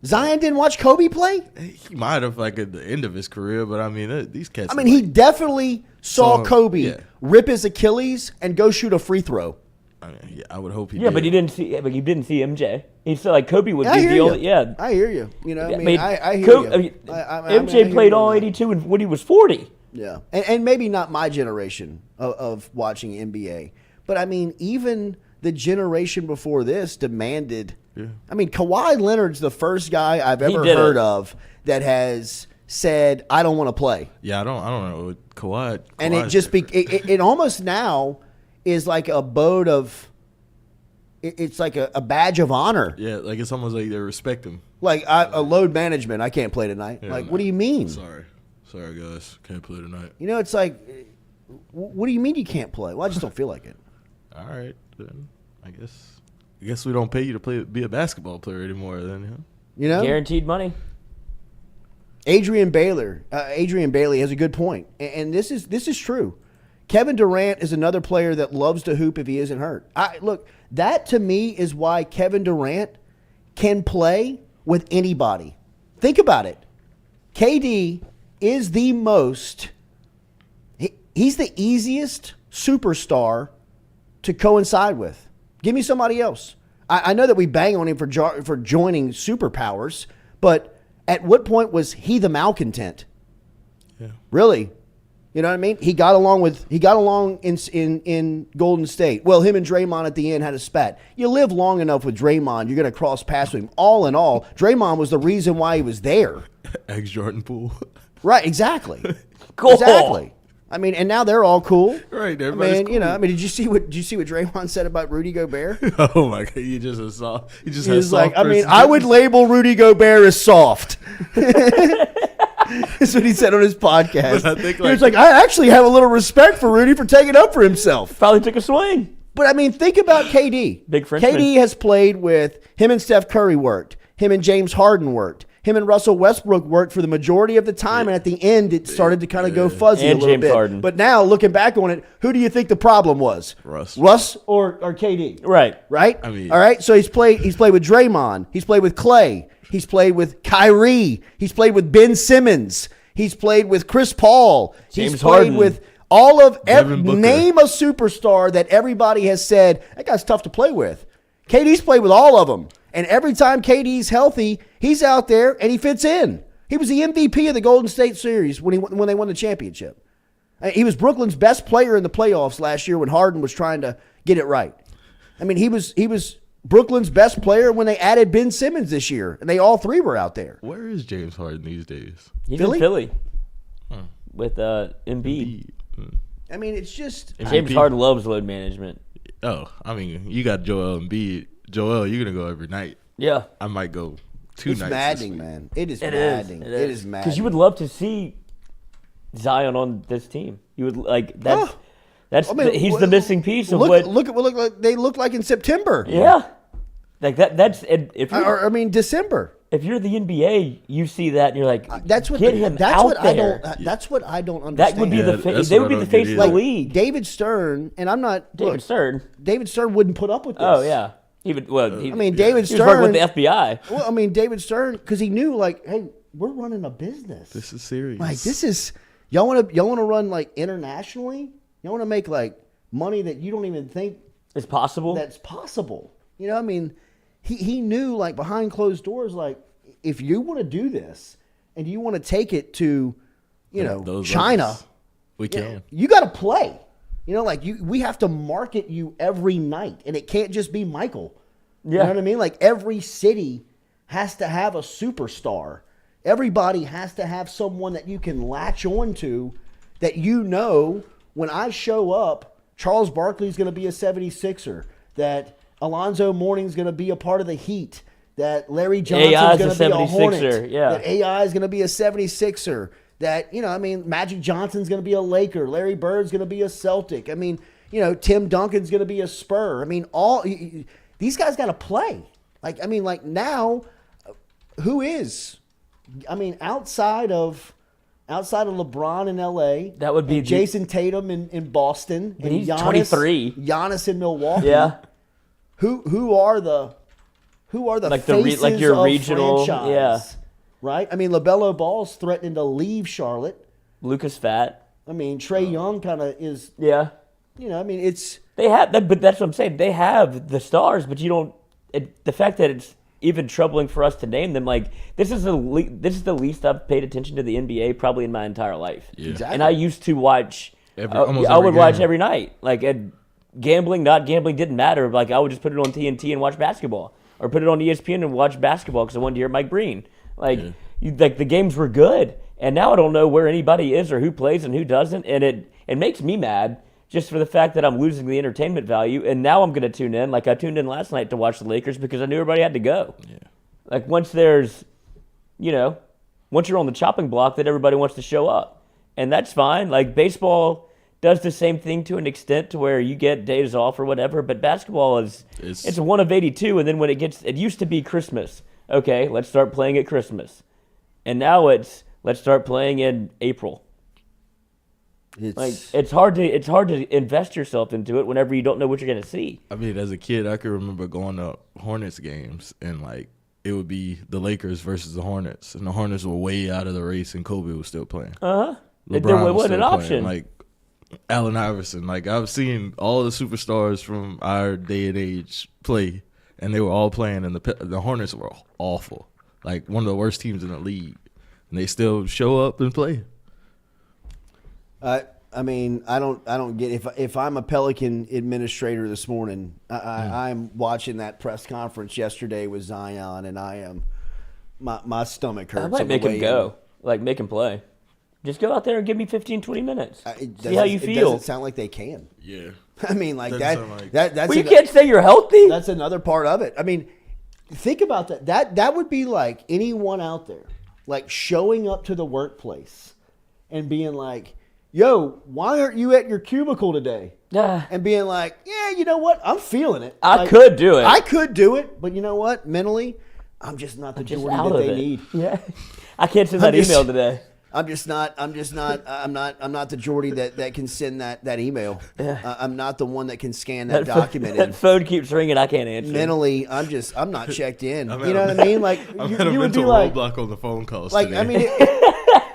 Zion didn't watch Kobe play? he might have like at the end of his career, but I mean these cats. I mean, he definitely saw So, Kobe yeah. rip his Achilles and go shoot a free throw. I mean, yeah, I would hope he. Yeah, did. but he didn't see. But he didn't see MJ. He said like Kobe would I be hear the you. only. Yeah, I hear you. You know, I mean, I hear Kobe, you. I mean, I hear MJ you played on all that. 82 when he was 40. Yeah, and maybe not my generation of watching NBA, but I mean, even the generation before this demanded. Yeah. I mean, Kawhi Leonard's the first guy I've He ever did heard it. of that has said, "I don't want to play," Yeah, I don't know. Kawhi and it Kawhi's just different. it almost now is like a boat of. It's like a badge of honor. Yeah, like it's almost like they respect him. Like a load management. I can't play tonight. Yeah, like, no. what do you mean? Sorry guys, can't play tonight. You know, it's like, what do you mean you can't play? Well, I just don't feel like it. All right, then I guess we don't pay you to be a basketball player anymore. Then, huh? You know, Guaranteed money. Adrian Bailey has a good point, and this is true. Kevin Durant is another player that loves to hoop if he isn't hurt. Look, that to me is why Kevin Durant can play with anybody. Think about it. KD is the most. He's the easiest superstar to coincide with. Give me somebody else. I know that we bang on him for joining superpowers, but at what point was he the malcontent? Yeah. Really? You know what I mean? He got along in Golden State. Well, him and Draymond at the end had a spat. You live long enough with Draymond, you're going to cross paths with him. All in all, Draymond was the reason why he was there. Ex Jordan Poole. Right? Exactly. Cool. Exactly. I mean, and now they're all cool. Right, I everybody's mean, cool. you know, did you see what Draymond said about Rudy Gobert? Oh my god, you just saw. You just He had was like, soft I mean, person- I would label Rudy Gobert as soft. That's what he said on his podcast. But I think, He was like, I actually have a little respect for Rudy for taking up for himself. Probably took a swing. But I mean, think about KD. Big Frenchman. KD has played with him and Steph Curry worked. Him and James Harden worked. Him and Russell Westbrook worked for the majority of the time, and at the end, it started to kind of go fuzzy And a little James bit. Harden. But now, looking back on it, who do you think the problem was? Russ. Russ or KD? Right. Right? I mean- all right. So he's played with Draymond. He's played with Clay. He's played with Kyrie. He's played with Ben Simmons. He's played with Chris Paul. He's James played Harden. with all of Devin Booker. name a superstar that everybody has said that guy's tough to play with. KD's played with all of them, and every time KD's healthy, he's out there and he fits in. He was the MVP of the Golden State series when they won the championship. He was Brooklyn's best player in the playoffs last year when Harden was trying to get it right. I mean, he was Brooklyn's best player when they added Ben Simmons this year, and they all three were out there. Where is James Harden these days? He's Philly? in Philly with Embiid. I mean, it's just. James Harden loves load management. Oh, I mean, you got Joel Embiid. Joel, you're gonna go every night. Yeah, I might go two It's nights. maddening, man. It is maddening. It is maddening. because you would love to see Zion on this team. You would like that's I mean, he's the missing piece of look what. at what they look like in September. Yeah, like that's if you're, I mean December. if you're the NBA, you see that and you're like, That's what get him that's out what there. That's what I don't understand. That would be that's they what would be I the don't face get of the either. league. David Stern, and I'm not David look, Stern. David Stern wouldn't put up with this. Oh yeah, he would. Well, I mean, David he was working Stern with the FBI. Well, I mean, David Stern, because he knew, like, hey, we're running a business. This is serious. Like, this is y'all want to run like internationally. Y'all want to make like money that you don't even think It's possible. that's possible. You know, I mean, he knew like behind closed doors, like if you want to do this and you want to take it to, Those China, levels. We can. you got to play. You know, like we have to market you every night, and it can't just be Michael. You know what I mean? Like every city has to have a superstar. Everybody has to have someone that you can latch on to, that when I show up, Charles Barkley's going to be a 76er, that Alonzo Mourning's going to be a part of the Heat, that Larry Johnson's going to be a Hornet, that AI is going to be a 76er, that, Magic Johnson's going to be a Laker, Larry Bird's going to be a Celtic. I mean, Tim Duncan's going to be a Spur. I mean, these guys got to play. Now, who is? I mean, outside of LeBron in LA, that would be Jason Tatum in Boston, and he's Giannis, 23. Giannis in Milwaukee. Yeah. Who are the like faces like your of regional franchise? Yeah. Right. I mean, LaMelo Ball's threatening to leave Charlotte. Lucas Fat. I mean, Trae Young kind of is. Yeah. I mean, it's they have that, but that's what I'm saying. They have the stars, but you don't. The fact that it's even troubling for us to name them, like this is the least I've paid attention to the NBA probably in my entire life. Yeah. Exactly. And I used to watch. Almost I would every watch game. every night. Like gambling, not gambling didn't matter. Like I would just put it on TNT and watch basketball, or put it on ESPN and watch basketball because I wanted to hear Mike Breen. Like the games were good, and now I don't know where anybody is or who plays and who doesn't, and it makes me mad. Just for the fact that I'm losing the entertainment value, and now I'm going to tune in. Like I tuned in last night to watch the Lakers because I knew everybody had to go. Yeah. Like once there's, once you're on the chopping block, that everybody wants to show up, and that's fine. Like baseball does the same thing to an extent, to where you get days off or whatever. But basketball it's a 1 of 82, and then when it used to be Christmas. Okay, let's start playing at Christmas, and now let's start playing in April. It's hard to invest yourself into it whenever you don't know what you're gonna see. I mean, as a kid, I can remember going to Hornets games, and like it would be the Lakers versus the Hornets, and the Hornets were way out of the race, and Kobe was still playing. It LeBron was wasn't an still option. playing. Like Allen Iverson, like I've seen all the superstars from our day and age play, and they were all playing, and the Hornets were awful, like one of the worst teams in the league, and they still show up and play. I mean, I don't get if I'm a Pelican administrator this morning. I'm watching that press conference yesterday with Zion, and I am my stomach hurts. I might make him go, like make him play. Just go out there and give me 15, 20 minutes. See how you feel. It doesn't sound like they can. Yeah, I mean, like Doesn't that's. Well, you can't say you're healthy. That's another part of it. I mean, think about that. That would be like anyone out there, like showing up to the workplace and being like, yo, why aren't you at your cubicle today? And being like, yeah, you know what? I'm feeling it. I could do it. I could do it. But you know what? Mentally, I'm just not the Jordy that they need. Yeah. I can't send that email today. I'm not the Jordy that can send that email. Yeah. I'm not the one that can scan that document. That phone keeps ringing. I can't answer. Mentally, I'm not checked in. You know what I mean? Like you would be like roadblock on the phone calls. Like today. I mean,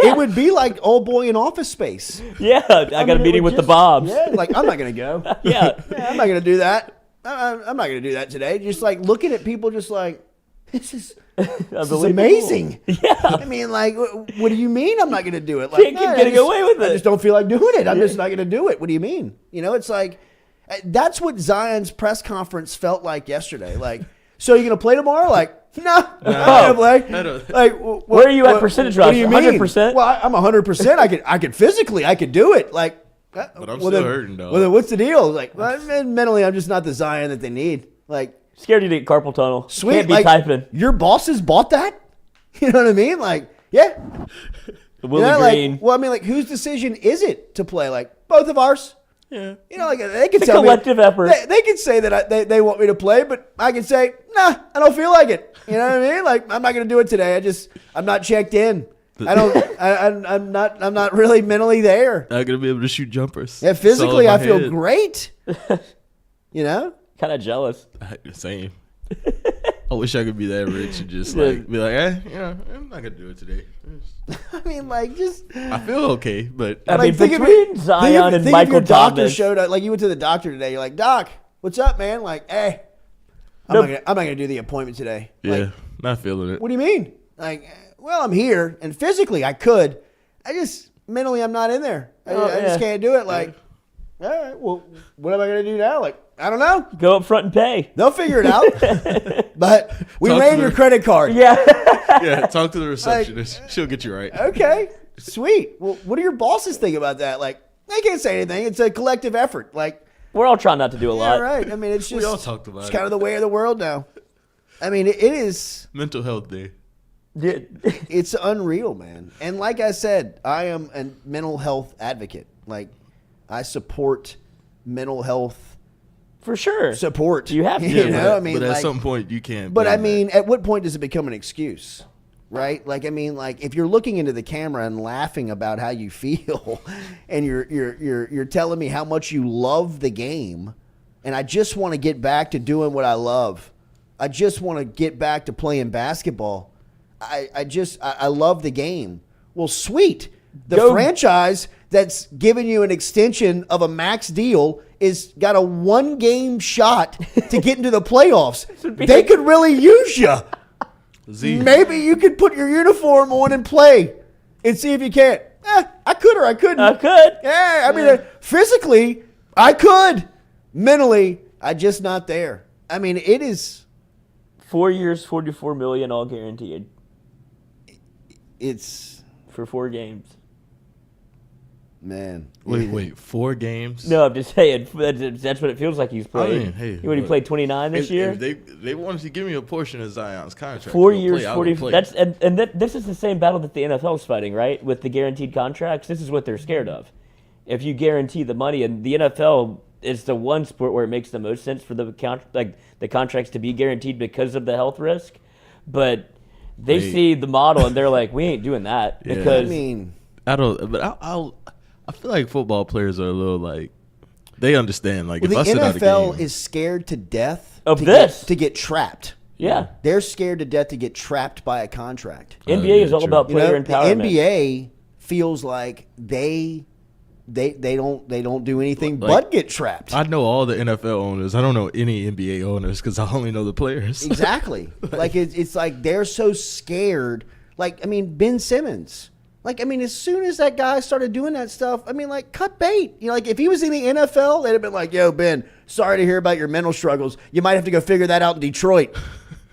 it would be like old boy in Office Space. Yeah, I got a meeting with the Bobs. Yeah, like I'm not gonna go. Yeah, I'm not gonna do that. I'm not gonna do that today. Just like looking at people, just like this is amazing. Yeah, I mean, like, what do you mean I'm not gonna do it? Like, can't keep getting away with it. I just don't feel like doing it. I'm just not gonna do it. What do you mean? You know, it's like that's what Zion's press conference felt like yesterday. Like, so you're gonna play tomorrow? Like, no, I'm not gonna play. Like, where are you at percentage-wise? What do you mean? 100%? Well, I'm 100%. I could physically, I could do it. Like, But I'm Well, still then- hurting, though. Well, then what's the deal? Like, well, man, mentally, I'm just not the Zion that they need. Like, Scared you to get carpal tunnel. sweet. Can't be like, typing. your bosses bought that? You know what I mean? Like, yeah. Willie You know, Green. like, well, I mean, like, whose decision is it to play? Like, both of ours. Yeah. You know, like they can It's a tell collective me, effort. They can say that they want me to play, but I can say, nah, I don't feel like it. You know what I mean? Like, I'm not going to do it today. I'm not checked in. I'm not really mentally there. Not gonna be able to shoot jumpers. Yeah, It's all in physically, my I feel head. great. You know? Kind of jealous. Same. I wish I could be that rich and just like be like, I'm not gonna do it today. I mean, like, just. I feel okay, but I mean, Like, think of between it- Zion and think Michael if your doctor Thomas. showed up, like you went to the doctor today. You're like, Doc, what's up, man? Like, hey, I'm Nope. not gonna do the appointment today. yeah, Like, not feeling it. what do you mean? Like, well, I'm here, and physically I could. I just mentally I'm not in there. I yeah. just can't do it. Like, all right, well, what am I gonna do now? Like, I don't know. Go up front and pay. They'll figure it out. But we Talk ran to your the- credit card. Yeah. Yeah, talk to the receptionist. She'll get you right. Okay, sweet. Well, what do your bosses think about that? Like, they can't say anything. It's a collective effort. Like, We're all trying not to do a yeah, lot. right. I mean, it's just We all talked about it's it. kind of the way of the world now. I mean, it is. Mental health day. Dude, It's unreal, man. And like I said, I am a mental health advocate. Like, I support mental health for sure. support. You have to. You know, I mean, but at like, some point you can't. but I blame mean, at what point does it become an excuse? Right? Like, I mean, like if you're looking into the camera and laughing about how you feel, and you're telling me how much you love the game, and I just want to get back to doing what I love. I just want to get back to playing basketball. I love the game. Well, sweet. The Go. franchise that's giving you an extension of a max deal is got a 1-game shot to get into the playoffs. They could really use you. that. Z, Maybe you could put your uniform on and play and see if you can't. I could or I couldn't. I could. Yeah, I mean, physically, I could. Mentally, I'm just not there. I mean, it is. 4 years, $44 million, all guaranteed It's for 4 games. man. wait, 4 games? No, I'm just saying that's what it feels like he's played. mean, hey, when he look, played 29 this year. If they wanted to give me a portion of Zion's contract. 4 to go years, play, I 40. would play. That's this is the same battle that the NFL is fighting, right? With the guaranteed contracts, this is what they're scared of. If you guarantee the money, and the NFL is the one sport where it makes the most sense for the contracts to be guaranteed because of the health risk, but they Wait. see the model and they're like, we ain't doing that Yeah. because I mean, I don't. But I feel like football players are a little like they understand. Like well, if I the sit out a NFL game, is scared to death Of to this. to get trapped. yeah, They're scared to death to get trapped by a contract. NBA is yeah, all true. about You know, player the empowerment. NBA feels like they don't do anything Like, but get trapped. I know all the NFL owners. I don't know any NBA owners because I only know the players. Exactly. Like it's like they're so scared. Like, I mean, Ben Simmons. Like, I mean, as soon as that guy started doing that stuff, I mean, like, cut bait. You know, like if he was in the NFL, they'd have been like, "Yo, Ben, sorry to hear about your mental struggles. You might have to go figure that out in Detroit."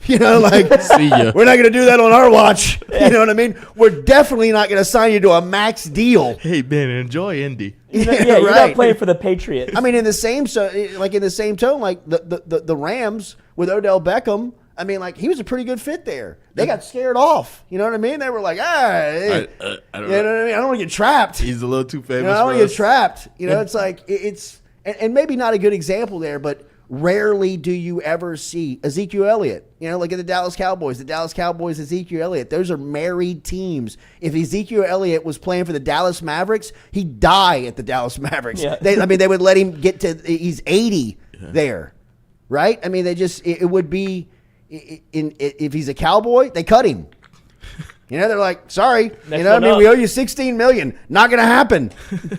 You know, like, See ya. we're not going to do that on our watch. You know what I mean? We're definitely not going to sign you to a max deal. Hey Ben, enjoy Indy. Yeah, you're not right. playing for the Patriots. I mean, in the same tone, like the Rams with Odell Beckham. I mean, like he was a pretty good fit there. They got scared off. You know what I mean? They were like, I don't you know know. what I mean? I don't want to get trapped. He's a little too You famous. know, I don't for want to get us. trapped. You know, it's like it's and maybe not a good example there, but rarely do you ever see Ezekiel Elliott. You know, look at the Dallas Cowboys. The Dallas Cowboys, Ezekiel Elliott. Those are married teams. If Ezekiel Elliott was playing for the Dallas Mavericks, he'd die at the Dallas Mavericks. Yeah. They would let him get to. He's 80 there, right? I mean, they just it would be if he's a Cowboy, they cut him. You know, they're like, sorry. Next you know, I one mean, up. we owe you $16 million. Not going to happen. I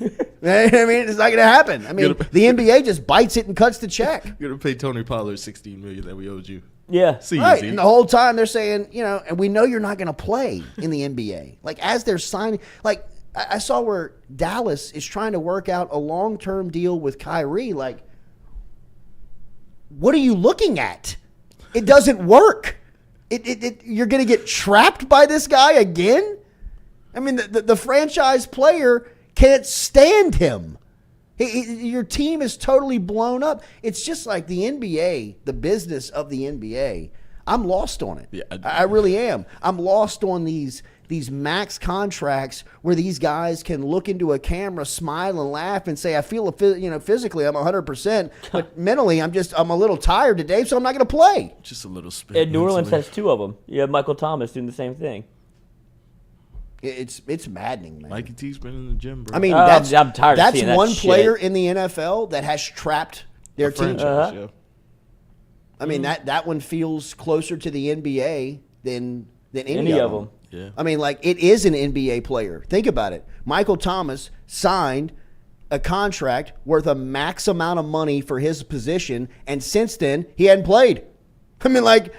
mean, it's not going to happen. I mean, the NBA just bites it and cuts the check. You're gonna pay Tony Pollard $16 million that we owed you. yeah. See Right. you, And the whole time they're saying, you know, and we know you're not going to play in the NBA. Like, as they're signing, like, I saw where Dallas is trying to work out a long-term deal with Kyrie. Like, what are you looking at? It doesn't work. You're going to get trapped by this guy again? I mean, the franchise player can't stand him. Your team is totally blown up. It's just like the NBA, the business of the NBA. I'm lost on it. Yeah, I really am. I'm lost on these max contracts where these guys can look into a camera, smile and laugh, and say, "I feel, physically I'm 100%, but mentally I'm a little tired today, so I'm not going to play." Just a little spit. And New Orleans mentally. has 2 of them. You have Michael Thomas doing the same thing. It's maddening, man. Mikey T's been in the gym, bro. I mean, I'm tired of that's seeing that one shit. player in the NFL that has trapped their team. franchise, yeah. I mean, that one feels closer to the NBA than any Any of of them. Yeah. I mean, like, it is an NBA player. Think about it. Michael Thomas signed a contract worth a max amount of money for his position, and since then, he hadn't played. I mean, like,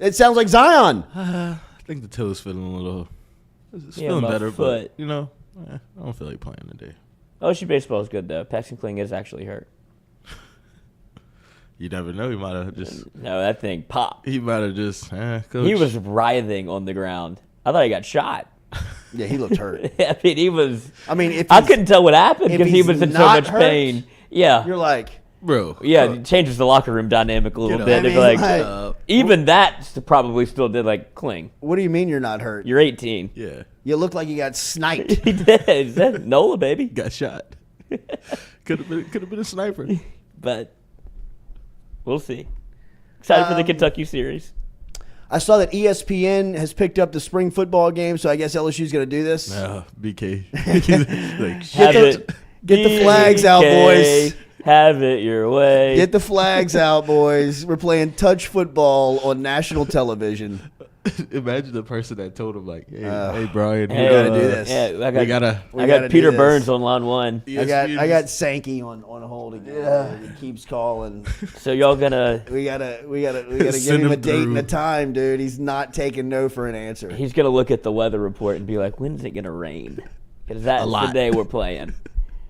it sounds like Zion. I think the toe's feeling a little. It's Yeah, feeling my better, foot. but I don't feel like playing today. LSU baseball is good though. Paxton Kling is actually hurt. You never know. He might have just. No, that thing popped. He might have just. Coach. He was writhing on the ground. I thought he got shot. Yeah, he looked hurt. I mean, he was. I mean, if I he's- couldn't tell what happened if because he he's was in so not much hurt, pain. Yeah, You're like, bro. yeah, it changes the locker room dynamic a little Get bit. up. They'd be I mean, like, like- even that probably still did like Kling. what do you mean you're not hurt? You're 18. Yeah. You look like you got sniped. He did. That's Nola, baby. Got shot. Could have been a sniper. But we'll see. Excited for the Um, Kentucky series. I saw that ESPN has picked up the spring football game, so I guess LSU's going to do this. BK. like, Have it. Get the flags out, BK, boys. Have it your way. Get the flags out, boys. We're playing touch football on national television. imagine the person that told him like, hey Brian, Hey, gotta do this. Yeah, we gotta. I gotta got do Peter this. Burns on line 1. I got Sankey on hold again. He keeps calling. So y'all gonna? We gotta give Send him a him date and through. a time, dude. He's not taking no for an answer. He's gonna look at the weather report and be like, "When's it gonna rain?" Because that's the lot. day we're playing.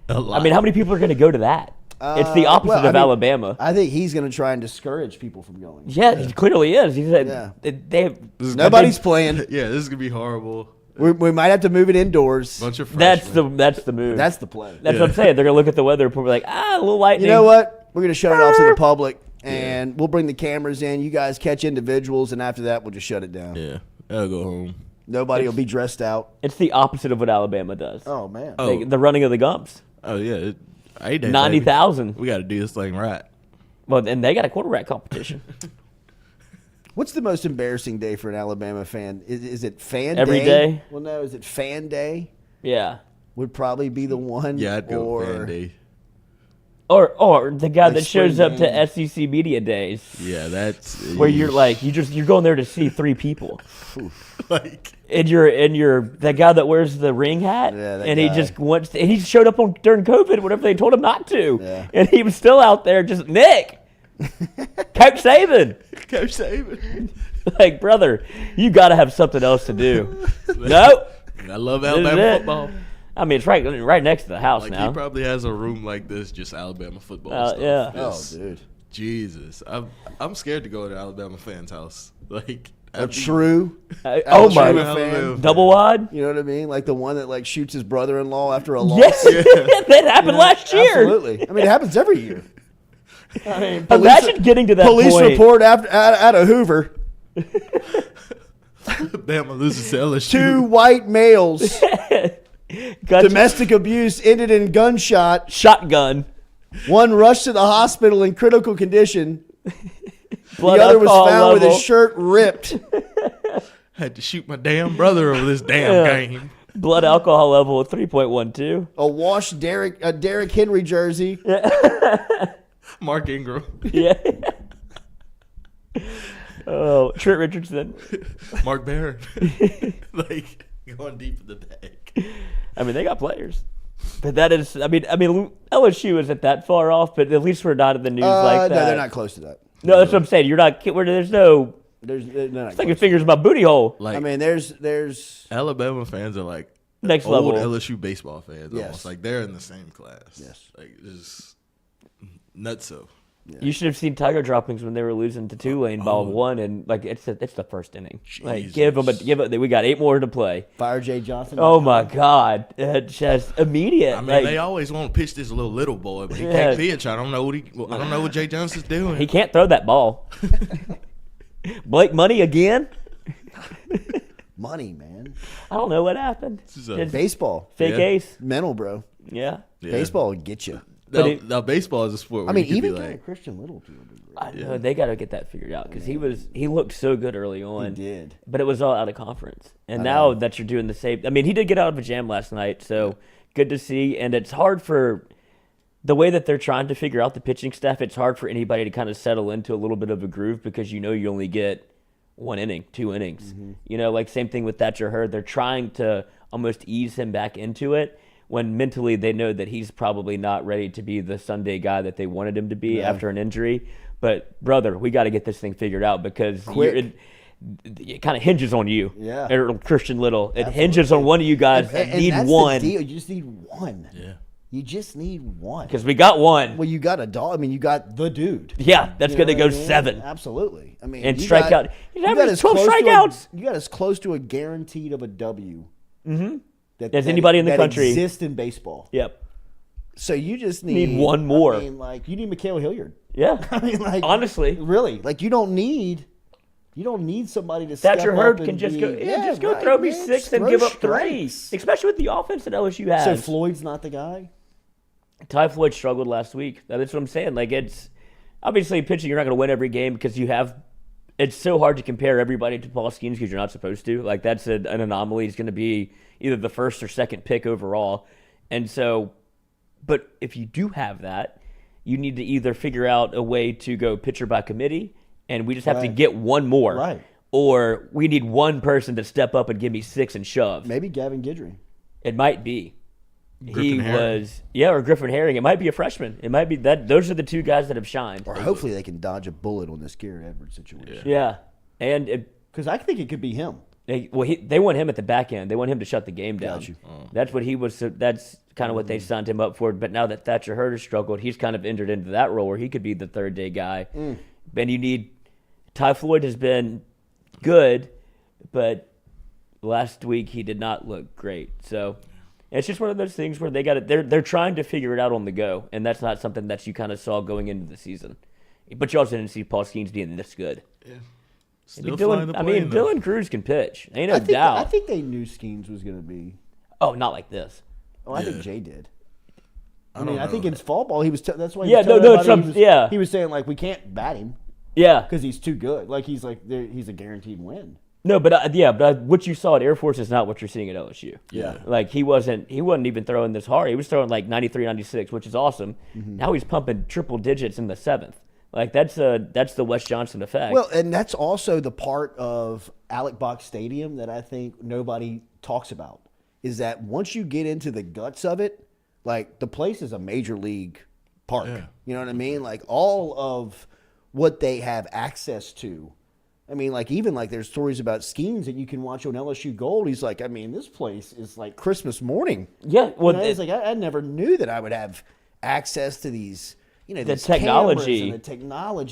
A lot. I mean, how many people are gonna go to that? It's the opposite well, I of mean, Alabama. I think he's going to try and discourage people from going. Yeah, he clearly is. He said Yeah. they. Nobody's playing. yeah, this is gonna be horrible. We might have to move it indoors. Bunch of That's freshmen. the move. That's the play. That's what I'm saying. They're gonna look at the weather report, and be like, a little lightning. You know what? We're going to shut it off to the public, and we'll bring the cameras in. You guys catch individuals, and after that, we'll just shut it down. Yeah, I'll go home. Nobody will be dressed out. It's the opposite of what Alabama does. Oh, man. Oh. The running of the Gumps. Oh yeah, I ain't that 90,000. We got to do this thing right. Well, and they got a quarterback competition. What's the most embarrassing day for an Alabama fan? Is it fan Every day? day? Well, no. Is it fan day? Yeah. Would probably be the one. Yeah, I'd go or, fan day. Or the guy Like that shows spring up game. to SEC media days, Yeah, that's where you're like you're going there to see 3 people, like and you're that guy that wears the ring hat, Yeah, that and he guy. just wants to, and he showed up during COVID, whatever they told him not to, Yeah. and he was still out there just Nick, Coach Saban, Coach Saban. like brother, you got to have something else to do. Nope. I love This is Alabama it. football. I mean, it's right next to the house Like now. he probably has a room like this, just Alabama football stuff. yeah. Oh, It's- dude. Jesus, I'm scared to go to Alabama fans' house. Like A true. Oh my, Alabama fan. double wide. You know what I mean? Like the one that like shoots his brother-in-law after a loss. Yes, that happened last year. Absolutely. I mean, it happens every year. I mean, Imagine getting to that police point. report out of Hoover. Bama loses to LSU. 2 white males. Got Domestic abuse ended in gunshot. shotgun. One rushed to the hospital in critical condition. Blood The other was alcohol found with level. his shirt ripped. Had to shoot my damn brother over this damn game. Blood alcohol level of 3.12. A washed Derrick Henry jersey. Mark Ingram, Yeah. Oh, Trent Richardson. Mark Barron, like going deep in the bag. I mean, they got players. But that is, I mean, LSU isn't that far off, but at least we're not in the news like that. No, they're not close to that. No, that's what I'm saying. You're not. There's no They're not sticking close. fingers in my booty hole. Like I mean, there's Alabama fans are like Next old level. LSU baseball fans. Yes. Almost like they're in the same class. Yes. like just nutso. You should have seen Tiger droppings when they were losing to Tulane by 1, and like it's the first inning. Like give them. We got 8 more to play. Fire Jay Johnson. Oh my God! Just immediate. I mean, like, they always want to pitch this little boy, but he can't pitch. I don't know what Jay Johnson's doing. He can't throw that ball. Blake Money again. Money, man. I don't know what happened. Baseball. Fake ace. Mental, bro. Yeah. Baseball will get you. Now, baseball is a sport. Where even like, Christian Little too. I know they got to get that figured out because he looked so good early on. He did, but it was all out of conference. And now that you're doing the same, I mean, he did get out of a jam last night, so good to see. And it's hard for the way that they're trying to figure out the pitching staff. It's hard for anybody to kind of settle into a little bit of a groove because you only get 1 inning, 2 innings. Like same thing with Thatcher Hurd. They're trying to almost ease him back into it, when mentally they know that he's probably not ready to be the Sunday guy that they wanted him to be after an injury. But, brother, we got to get this thing figured out because it kind of hinges on you. Yeah. Or Christian Little. It hinges on one of you guys that and need that's one. The deal. You just need one. Yeah. You just need one. Because we got one. Well, you got a dog. I mean, you got the dude. Yeah, that's going to go 7. Absolutely. I mean, and strikeout. You got as 12 strikeouts. You got as close to a guaranteed of a W. As anybody in the country exists in baseball. Yep. So you just need one more. I mean, like you need Mikhail Hilliard. Yeah. I mean, like honestly, really, like you don't need somebody to Thatcher step Hurd up can just be, go. Just go throw me 6 and give up 3, especially with the offense that LSU has. So Floyd's not the guy. Ty Floyd struggled last week. That's what I'm saying. Like it's obviously pitching. You're not going to win every game because you have. It's so hard to compare everybody to Paul Skeens because you're not supposed to. Like that's an anomaly. He's going to be either the first or second pick overall, and so. But if you do have that, you need to either figure out a way to go pitcher by committee, and we just have to get one more, right? Or we need one person to step up and give me 6 and shove. Maybe Gavin Guidry. It might be. Griffin Herring. Or Griffin Herring. It might be a freshman. It might be that. Those are the 2 guys that have shined. Or hopefully they can dodge a bullet on this Garrett Edwards situation. Yeah, and because I think it could be him. They want him at the back end. They want him to shut the game down. Got you. That's what he was. That's kind of what they signed him up for. But now that Thatcher Hurd has struggled, he's kind of entered into that role where he could be the third day guy. And you need Ty Floyd has been good, but last week he did not look great. So it's just one of those things where they're trying to figure it out on the go, and that's not something that you kind of saw going into the season. But you also didn't see Paul Skeens being this good. Yeah. Dylan Cruz can pitch. Ain't no doubt. I think they knew Skeens was going to be. Oh, not like this. Oh, I think Jay did. I think in fall ball he was. That's why. He was saying like we can't bat him. Yeah, because he's too good. Like he's a guaranteed win. No, but what you saw at Air Force is not what you're seeing at LSU. Yeah, like he wasn't even throwing this hard. He was throwing like 93, 96, which is awesome. Now he's pumping triple digits in the 7th. Like that's the Wes Johnson effect. Well, and that's also the part of Alec Box Stadium that I think nobody talks about is that once you get into the guts of it, like the place is a major league park. Yeah. You know what I mean? Like all of what they have access to. I mean, like even like there's stories about Skeens that you can watch on LSU Gold. He's like, I mean, this place is like Christmas morning. Yeah, well, it's like I never knew that I would have access to these. The technology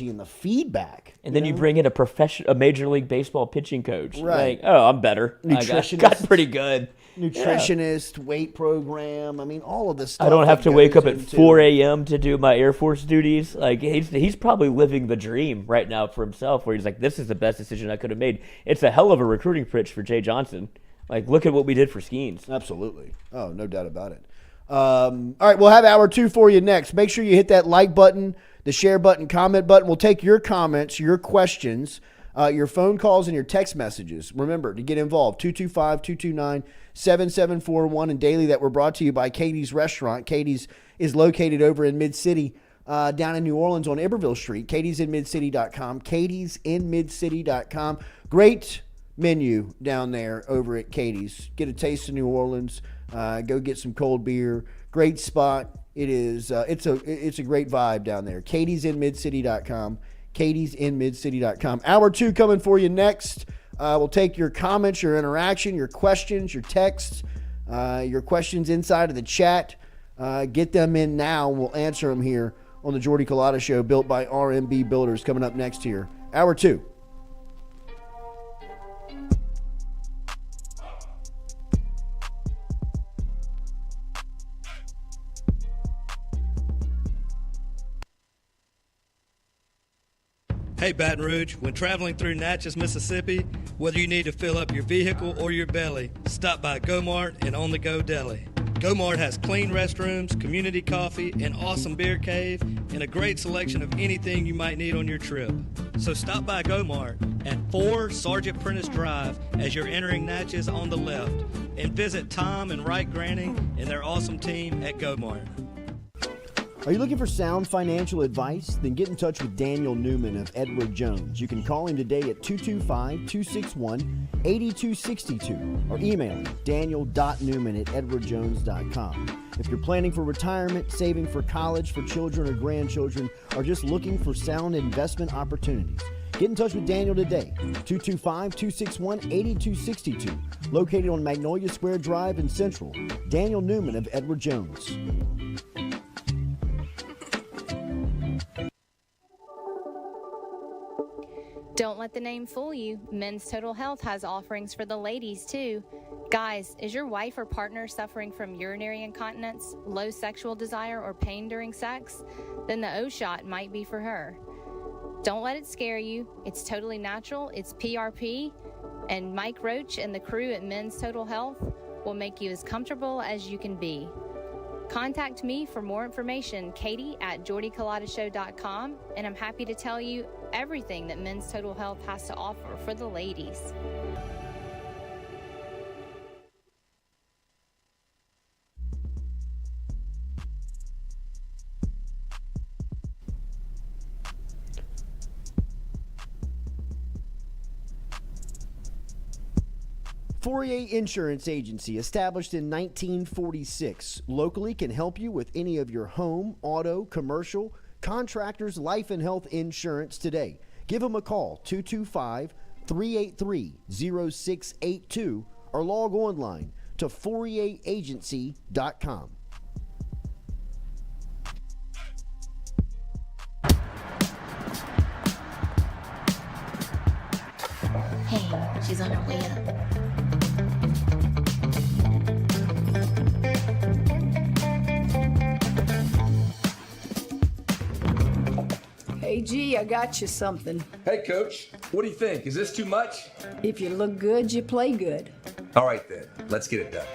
and the feedback. And then you bring in a Major League Baseball pitching coach. Right. Like, oh, I'm better. Nutritionist. I got pretty good. Nutritionist, weight program. I mean, all of this stuff. I don't have to wake up at 4 a.m. to do my Air Force duties. Like, he's probably living the dream right now for himself where he's like, this is the best decision I could have made. It's a hell of a recruiting pitch for Jay Johnson. Like, look at what we did for Skeens. Absolutely. Oh, no doubt about it. All right, we'll have hour 2 for you next. Make sure you hit that like button, the share button, comment button. We'll take your comments, your questions, your phone calls, and your text messages. Remember to get involved, 225-229-7741 and daily that were brought to you by Katie's Restaurant. Katie's is located over in Mid-City, down in New Orleans on Iberville Street. katiesinmidcity.com, katiesinmidcity.com. Great menu down there over at Katie's. Get a taste of New Orleans. Go get some cold beer. Great spot. It is. It's a great vibe down there. katiesinmidcity.com. katiesinmidcity.com. Hour 2 coming for you next. We'll take your comments, your interaction, your questions, your texts, your questions inside of the chat. Get them in now. We'll answer them here on the Jordy Culotta Show, built by RMB Builders, coming up next here. Hour 2. Hey Baton Rouge, when traveling through Natchez, Mississippi, whether you need to fill up your vehicle or your belly, stop by Go-Mart and On The Go Deli. Go-Mart has clean restrooms, community coffee, an awesome beer cave, and a great selection of anything you might need on your trip. So stop by Go-Mart at 4 Sergeant Prentice Drive as you're entering Natchez on the left, and visit Tom and Wright Granning and their awesome team at Go-Mart. Are you looking for sound financial advice? Then get in touch with Daniel Newman of Edward Jones. You can call him today at 225-261-8262 or email him daniel.newman@edwardjones.com. If you're planning for retirement, saving for college for children or grandchildren, or just looking for sound investment opportunities, get in touch with Daniel today, 225-261-8262, located on Magnolia Square Drive in Central. Daniel Newman of Edward Jones. Don't let the name fool you. Men's Total Health has offerings for the ladies, too. Guys, is your wife or partner suffering from urinary incontinence, low sexual desire, or pain during sex? Then the O-Shot might be for her. Don't let it scare you. It's totally natural. It's PRP. And Mike Roach and the crew at Men's Total Health will make you as comfortable as you can be. Contact me for more information, Katie at jordyculotta.show.com, and I'm happy to tell you everything that Men's Total Health has to offer for the ladies. Fourier Insurance Agency, established in 1946, locally can help you with any of your home, auto, commercial, contractors, life and health insurance today. Give them a call, 225-383-0682, or log online to FourierAgency.com. Hey, she's on her way up. Hey, G, I got you something. Hey, Coach. What do you think? Is this too much? If you look good, you play good. All right, then. Let's get it done.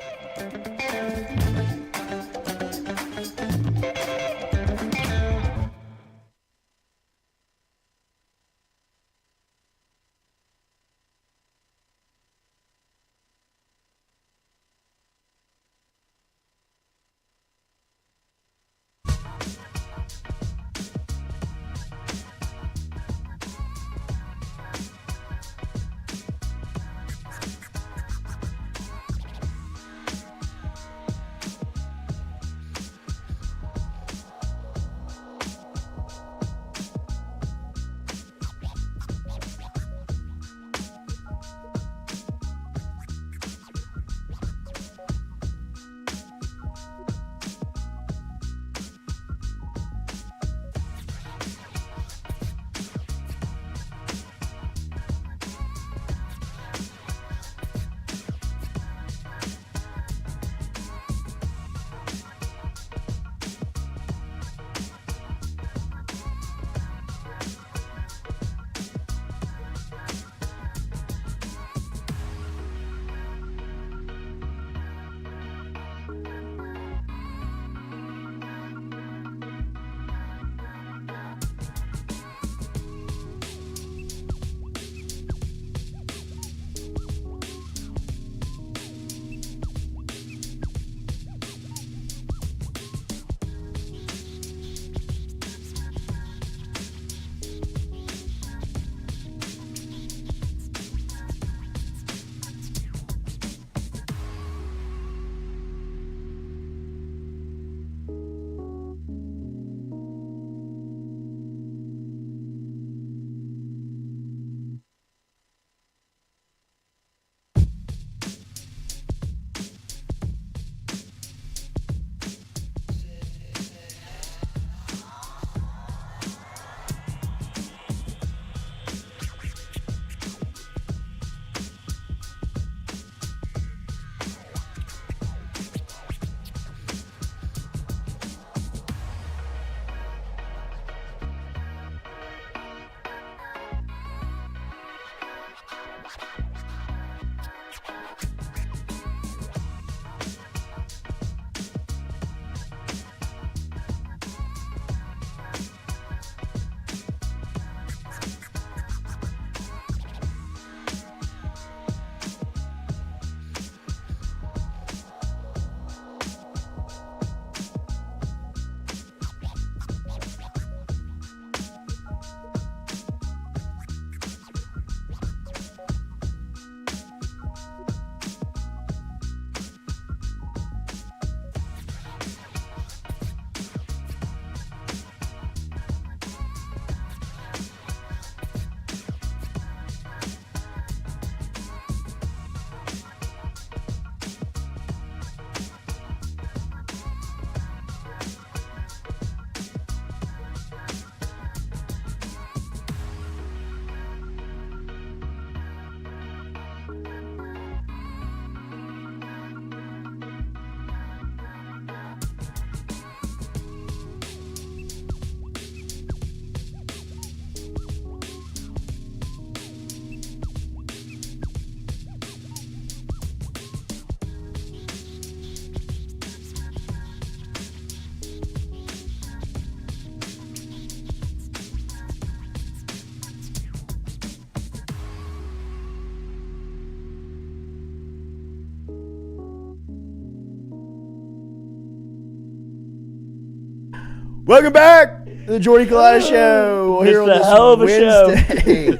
Welcome back to the Jordy Culotta Show here on It's a this hell of a Wednesday.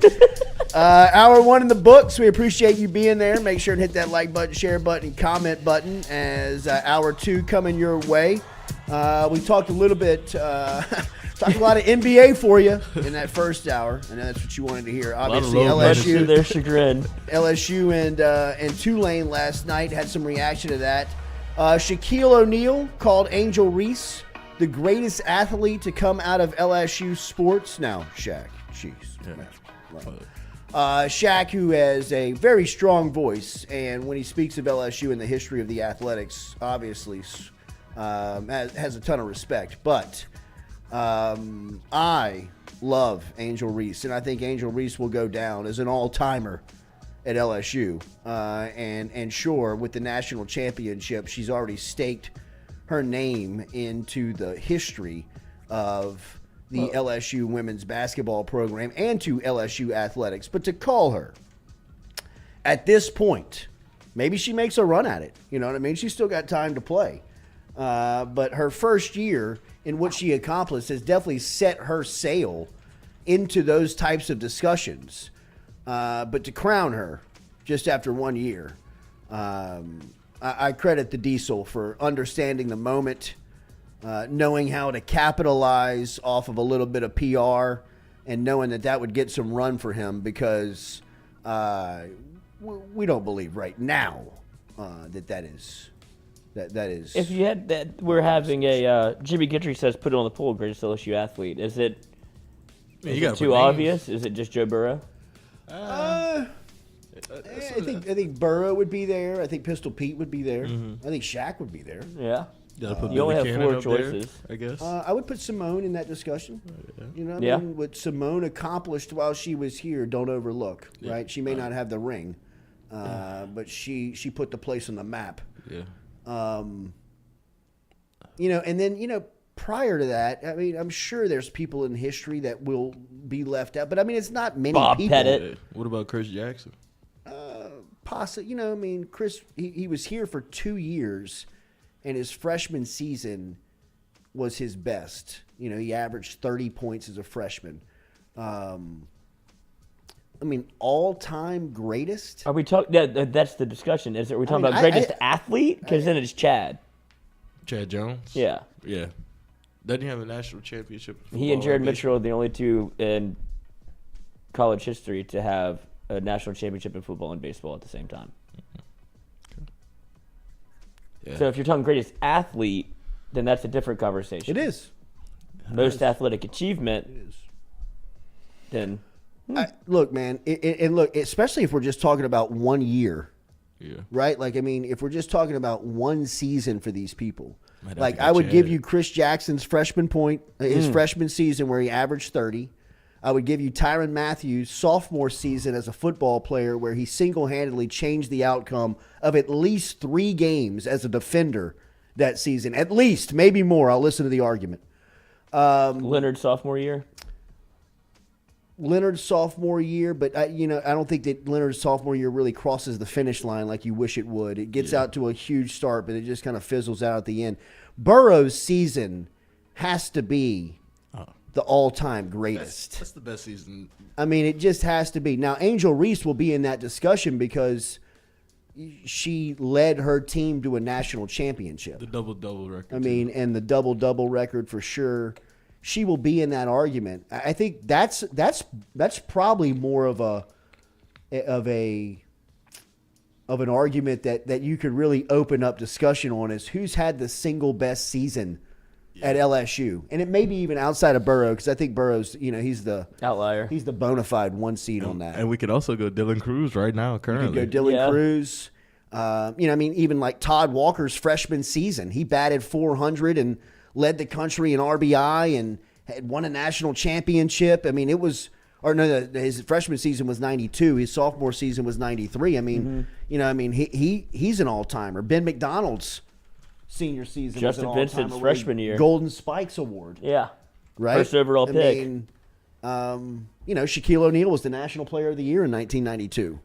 Hour 1 in the books. We appreciate you being there. Make sure to hit that like button, share button, comment button as hour 2 coming your way. We talked a little bit, talked a lot of NBA for you in that first hour. I know that's what you wanted to hear. Obviously, LSU, their chagrin. LSU and Tulane last night had some reaction to that. Shaquille O'Neal called Angel Reese the greatest athlete to come out of LSU sports. Now, Shaq, jeez. Shaq, who has a very strong voice, and when he speaks of LSU and the history of the athletics, obviously has a ton of respect. But I love Angel Reese, and I think Angel Reese will go down as an all-timer at LSU. And sure, with the national championship, she's already staked her name into the history of the LSU women's basketball program and to LSU athletics. But to call her at this point, maybe she makes a run at it. You know what I mean? She's still got time to play. But her first year in what she accomplished has definitely set her sail into those types of discussions. But to crown her just after 1 year, I credit the Diesel for understanding the moment, knowing how to capitalize off of a little bit of PR, and knowing that would get some run for him because we don't believe right now that is. If you had that, we're having a Jimmy Gentry says put it on the poll, greatest LSU athlete. Is it too obvious? Is it just Joe Burrow? I think Burrow would be there. I think Pistol Pete would be there. I think Shaq would be there. Yeah. You only have 4 choices. There, I guess. I would put Simone in that discussion. You know, I mean, what Simone accomplished while she was here, don't overlook. Right? She may not have the ring, but she put the place on the map. Yeah. You know, and then prior to that, I mean, I'm sure there's people in history that will be left out, but I mean, it's not many Bob people. Pettit. What about Chris Jackson? Possibly, I mean, Chris, he was here for 2 years, and his freshman season was his best. You know, he averaged 30 points as a freshman. I mean, all-time greatest? Are we talking? That's the discussion. Are we talking about greatest athlete? Because then it's Chad. Chad Jones? Yeah. Yeah. Doesn't he have a national championship? He and Jared Mitchell are the only two in college history to have a national championship in football and baseball at the same time. Yeah. So if you're talking greatest athlete, then that's a different conversation. It is. Most athletic achievement. It is. Then look, man, and look, especially if we're just talking about 1 year. Yeah. Right? Like, I mean, if we're just talking about one season for these people, like I would give you Chris Jackson's freshman season where he averaged 30. I would give you Tyrann Mathieu' sophomore season as a football player where he single-handedly changed the outcome of at least 3 games as a defender that season. At least, maybe more. I'll listen to the argument. Leonard's sophomore year? Leonard's sophomore year, but I don't think that Leonard's sophomore year really crosses the finish line like you wish it would. It gets out to a huge start, but it just kind of fizzles out at the end. Burrow's season has to be the all-time greatest. That's the best season. I mean, it just has to be. Now, Angel Reese will be in that discussion because she led her team to a national championship. The double-double record. I mean, and the double-double record for sure. She will be in that argument. I think that's probably more of an argument that you could really open up discussion on is who's had the single best season at LSU, and it may be even outside of Burrow because I think Burrow's he's the outlier. He's the bona fide 1 seed on that. And we could also go Dylan Cruz right now currently. You could go Dylan Cruz. I mean, even like Todd Walker's freshman season, he batted 400 and led the country in RBI and had won a national championship. I mean, his freshman season was 92. His sophomore season was 93. I mean, he's an all-timer. Ben McDonald's senior season was an all-timer. Justin Vincent's freshman year. Golden Spikes Award. Yeah. Right? First overall pick. Shaquille O'Neal was the National Player of the Year in 1992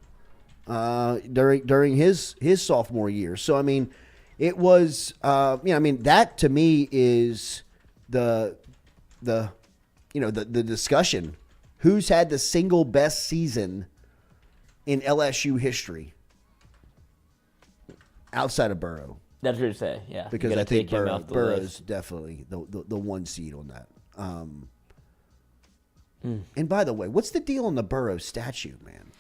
during his sophomore year. So, I mean, it was, that to me is the the discussion. Who's had the single best season in LSU history outside of Burrow? That's what you say, yeah. Because I think Burrow's definitely the one seed on that. And by the way, what's the deal on the Burrow statue, man?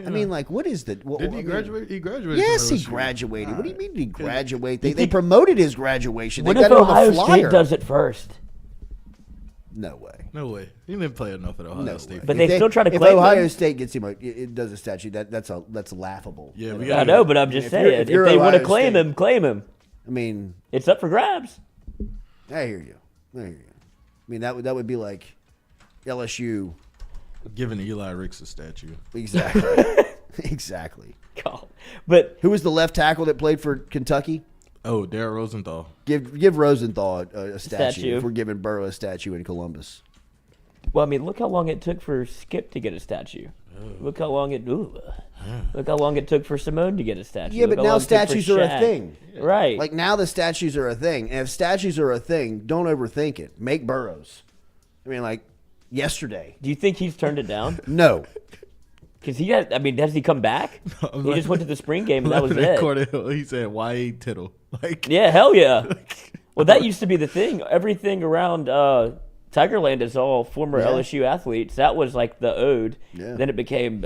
I mean, like, what is the... Did he graduate? He graduated. Yes, he graduated. What do you mean he graduated? They promoted his graduation. What they if got it on the Ohio flyer. State does it first? No way. No way. He didn't play enough at Ohio State. But they still try to if claim Ohio him. State gets him, it does a statue. That's laughable. Yeah, I know, but I'm just saying. If they want to claim him, claim him. I mean, it's up for grabs. I hear you. I mean, that would be like LSU giving Eli Ricks a statue. Exactly. Exactly. God. But who was the left tackle that played for Kentucky? Oh, Darrell Rosenthal. Give Rosenthal a statue if we're giving Burrow a statue in Columbus. Well, I mean, look how long it took for Skip to get a statue. Look how long it took for Simone to get a statue. Yeah, but now statues are a thing. Right. Like now the statues are a thing. And if statues are a thing, don't overthink it. Make Burrows. I mean, like yesterday. Do you think he's turned it down? No. Because has he come back? He just went to the spring game and that was it. He said, "Y.A. Tittle." Like, yeah, hell yeah. Well, that used to be the thing. Everything around Tigerland is all former LSU athletes. That was like the ode. Yeah. Then it became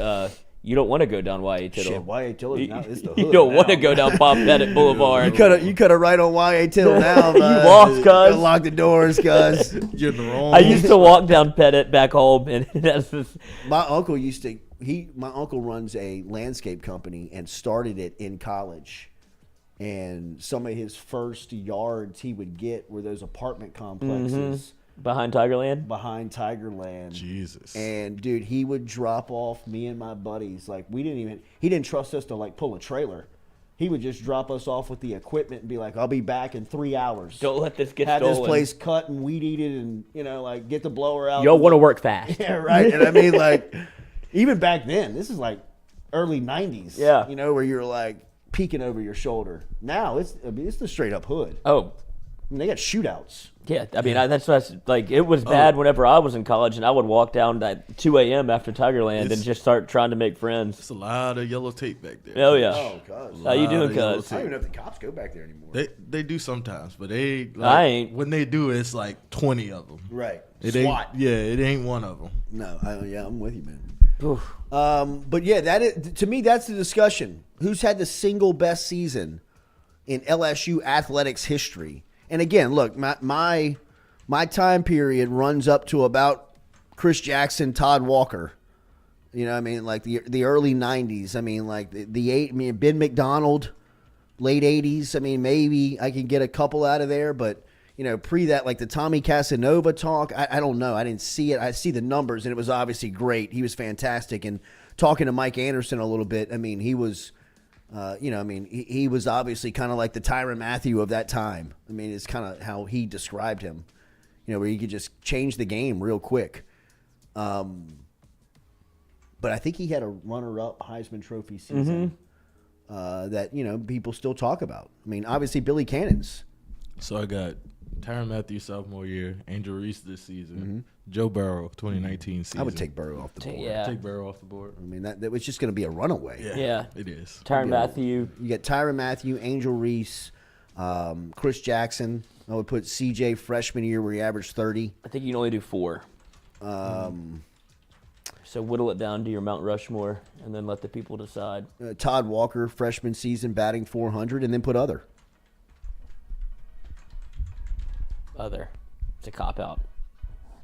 you don't want to go down Y.A. Tittle. Shit, Y.A. Tittle is the hood. You don't want to go down Bob Pettit Boulevard. You cut it right on Y.A. Tittle now. You lost, cuz. Lock the doors, cuz. You're in the wrong. I used to walk down Pettit back home, and that's just... My uncle used to. My uncle runs a landscape company and started it in college. And some of his first yards he would get were those apartment complexes. Behind Tigerland? Behind Tigerland. Jesus. And, dude, he would drop off me and my buddies. Like, he didn't trust us to, like, pull a trailer. He would just drop us off with the equipment and be like, I'll be back in 3 hours. Don't let this get Had stolen. this place cut and weed eated and, like, get the blower out. Y'all want to work fast. Yeah, right. And I mean, like, even back then, this is like early 90s. Yeah. Where you're, like, peeking over your shoulder. Now, it's the straight-up hood. Oh. I mean, they got shootouts. Yeah, I mean, that's like, it was bad whenever I was in college, and I would walk down at 2 a.m. after Tigerland and just start trying to make friends. It's a lot of yellow tape back there. Oh, yeah. Oh, God. How you doing, cuz? I don't even know if the cops go back there anymore. They do sometimes, but they I ain't. When they do, it's like 20 of them. Right. SWAT. It ain't one of them. No, I'm with you, man. But yeah, to me, that's the discussion. Who's had the single best season in LSU athletics history? And again, look, my time period runs up to about Chris Jackson, Todd Walker. I mean, like the early 90s. I mean, like Ben McDonald, late 80s. I mean, maybe I can get a couple out of there, but pre that, like the Tommy Casanova talk, I don't know. I didn't see it. I see the numbers, and it was obviously great. He was fantastic. And talking to Mike Anderson a little bit, I mean, he was, he was obviously kind of like the Tyrann Mathieu of that time. I mean, it's kind of how he described him, where he could just change the game real quick. But I think he had a runner-up Heisman Trophy season that, people still talk about. I mean, obviously Billy Cannon's. So I got Tyrann Mathieu sophomore year, Angel Reese this season, Joe Burrow 2019 season. I would take Burrow off the board. Yeah. Take Burrow off the board. I mean, that was just going to be a runaway. Yeah. It is. Tyrann Mathieu. You got Tyrann Mathieu, Angel Reese, Chris Jackson. I would put CJ freshman year where he averaged 30. I think you can only do 4. So whittle it down to your Mount Rushmore and then let the people decide. Todd Walker, freshman season, batting 400, and then put other. It's a cop-out.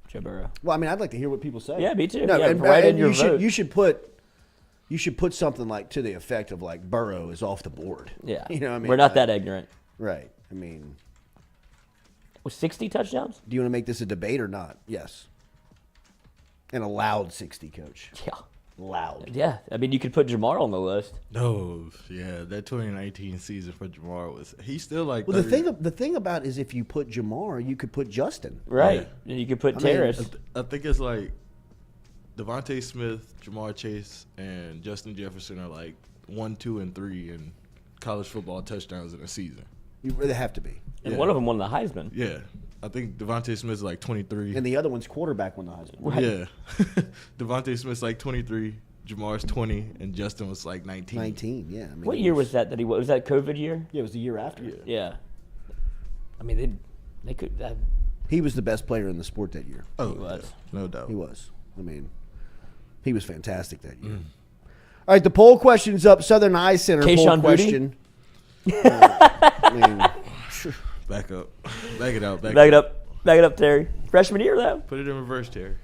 Joe Burrow. Well, I mean, I'd like to hear what people say. Yeah, me too. No, yeah, and write in your vote. You should put something like to the effect of like Burrow is off the board. Yeah. What I mean? We're not that ignorant. Right. I mean, with 60 touchdowns? Do you want to make this a debate or not? Yes. And a loud 60, Coach. Yeah. Loud. Yeah. I mean, you could put Jamar on the list. No. Yeah, that 2019 season for Jamar he's still like. Well, the thing about is if you put Jamar, you could put Justin. Right. Yeah. And you could put Terrace. I think it's like Devontae Smith, Jamar Chase, and Justin Jefferson are like 1, 2, and 3 in college football touchdowns in a season. You really have to be. And one of them won the Heisman. Yeah. I think Devontae Smith's like 23. And the other one's quarterback won the Heisman. Right. Yeah. Devontae Smith's like 23. Jamar's 20, and Justin was like 19. 19, yeah. I mean, What year was that he was that COVID year? Yeah, it was the year after. Yeah. I mean, they could. He was the best player in the sport that year. Oh, He was. no doubt. He was. I mean, he was fantastic that year. All right, the poll question's up. Southern Eye Center poll Keyshawn question. I mean, Back up. Back it out. Back it up. Back it up, Terry. Freshman year, though. Put it in reverse, Terry.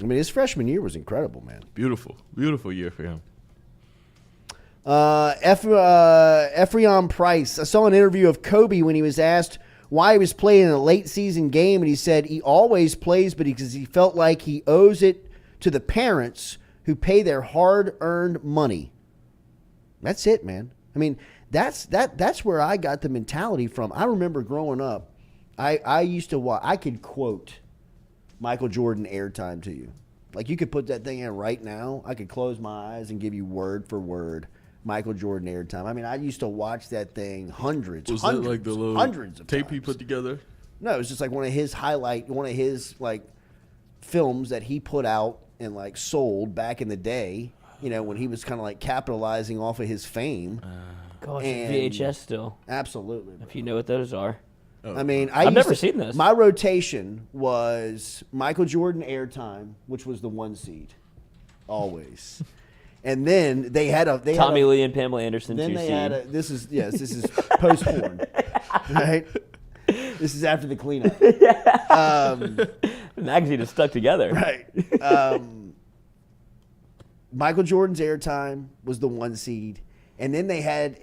I mean, his freshman year was incredible, man. Beautiful. Beautiful year for him. Ephraim Price. I saw an interview of Kobe when he was asked why he was playing in a late season game, and he said he always plays because he felt like he owes it to the parents who pay their hard-earned money. That's it, man. I mean, that's where I got the mentality from. I remember growing up, I used to watch. I could quote Michael Jordan airtime to you. Like, you could put that thing in right now. I could close my eyes and give you word for word Michael Jordan airtime. I mean, I used to watch that thing hundreds Was that like the little hundreds of tape times. he put together? No, it was just like one of his like films that he put out and like sold back in the day, you know, when he was kind of like capitalizing off of his fame. Gosh, And- VHS still. Absolutely. If you know what those are. I mean, I've never seen this. My rotation was Michael Jordan airtime, which was the 1 seed, always. And then they had Tommy Lee and Pamela Anderson. Then 2 they seed. had this is post porn, right? This is after the cleanup, The magazine is stuck together. right? Michael Jordan's airtime was the 1 seed. And then they had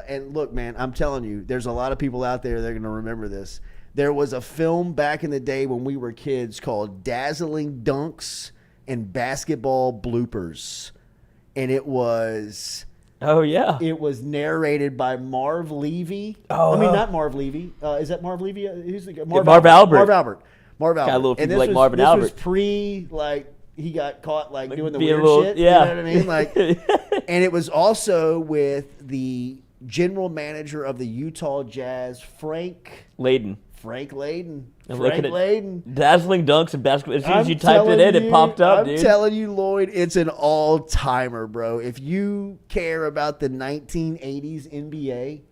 and look, man, I'm telling you, there's a lot of people out there that are going to remember this. There was a film back in the day when we were kids called Dazzling Dunks and Basketball Bloopers. And it was Oh, yeah. It was narrated by Marv Levy. Oh, I mean, not Marv Levy. Is that Marv Levy? Who's the guy? Marv Albert. Marv Albert. Marv Albert. Got a little And people like was, Marvin this Albert. was pre, like, he got caught, like doing the being a weird little- shit. yeah. You know what I mean? Like, and it was also with the general manager of the Utah Jazz, Frank Layden. Layden. And Frank look at it. Layden. Dazzling dunks and basketball. As soon as I'm you typed it in, telling it popped up, I'm dude. telling you, Lloyd, it's an all-timer, bro. If you care about the 1980s NBA,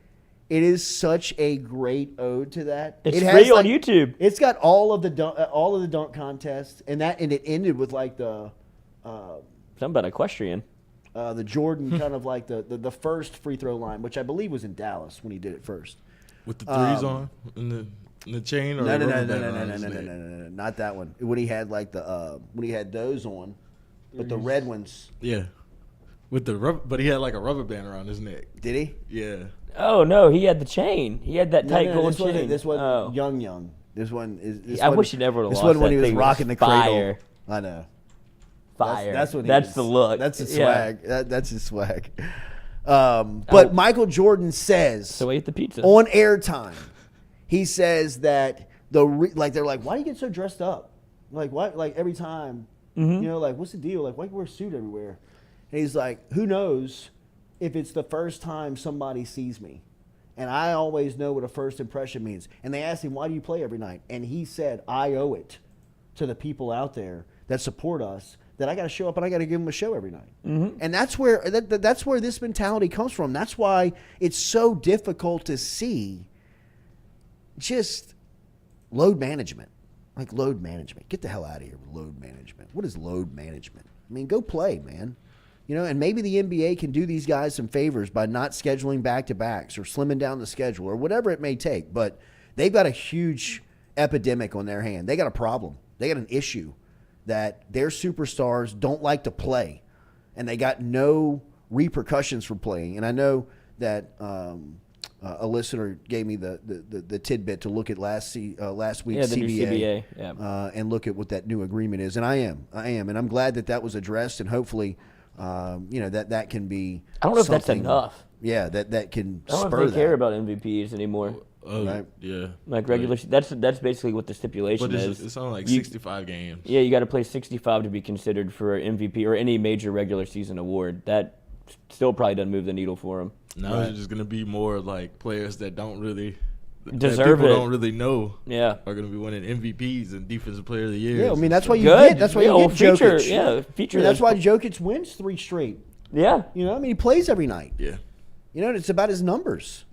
it is such a great ode to that. It's it free on YouTube. It's got all of the dunk contests, and it ended with like the Something about equestrian. the Jordan kind of like the first free throw line, which I believe was in Dallas when he did it first. With the threes on in the chain or No, the rubber band around his neck? no, not that one. When he had like when he had those on, but the red ones. Yeah, with the rubber, but he had like a rubber band around his neck. Did he? Yeah. Oh, no. He had the chain. He had that tight gold this wasn't- chain. This one, Oh. young. This one is. This I one, wish he never would've This lost one when that he was thing. It was rocking the fire. cradle. I know. Fire. That's what. That's the look. That's his Yeah. swag. That's his swag. But Michael Jordan says So I ate the pizza. on airtime. He says that they're like, why do you get so dressed up? Like what? Like every time, you know, like what's the deal? Like why do you wear a suit everywhere? And he's like, who knows if it's the first time somebody sees me? And I always know what a first impression means. And they asked him, why do you play every night? And he said, I owe it to the people out there that support us that I got to show up and I got to give them a show every night. And that's where that's where this mentality comes from. That's why it's so difficult to see just load management. Like load management. Get the hell out of here with load management. What is load management? I mean, go play, man. You know, and maybe the NBA can do these guys some favors by not scheduling back-to-backs or slimming down the schedule or whatever it may take. But they've got a huge epidemic on their hand. They got a problem. They got an issue that their superstars don't like to play, and they got no repercussions for playing. And I know that a listener gave me the tidbit to look at last week's the new CBA, yeah. And look at what that new agreement is. And I am, and I'm glad that was addressed, and hopefully, you know, that can be. I don't know if that's something- enough. Yeah, that can I don't know spur if they care that. about MVPs anymore. Right. Yeah. Like regular, that's basically what the stipulation But is. it's on like You- 65 games. Yeah, you got to play 65 to be considered for MVP or any major regular season award. That still probably doesn't move the needle for him. Now it's just gonna be more like players that don't really Deserve people it. don't really know Yeah. are going to be winning MVPs and Defensive Player of the Year. Yeah, I mean that's why you Good. get. That's why Yeah, you get feature, Jokic. yeah, feature That's those- why Jokic wins 3 straight. Yeah. You know, I mean he plays every night. Yeah. You know, and it's about his numbers.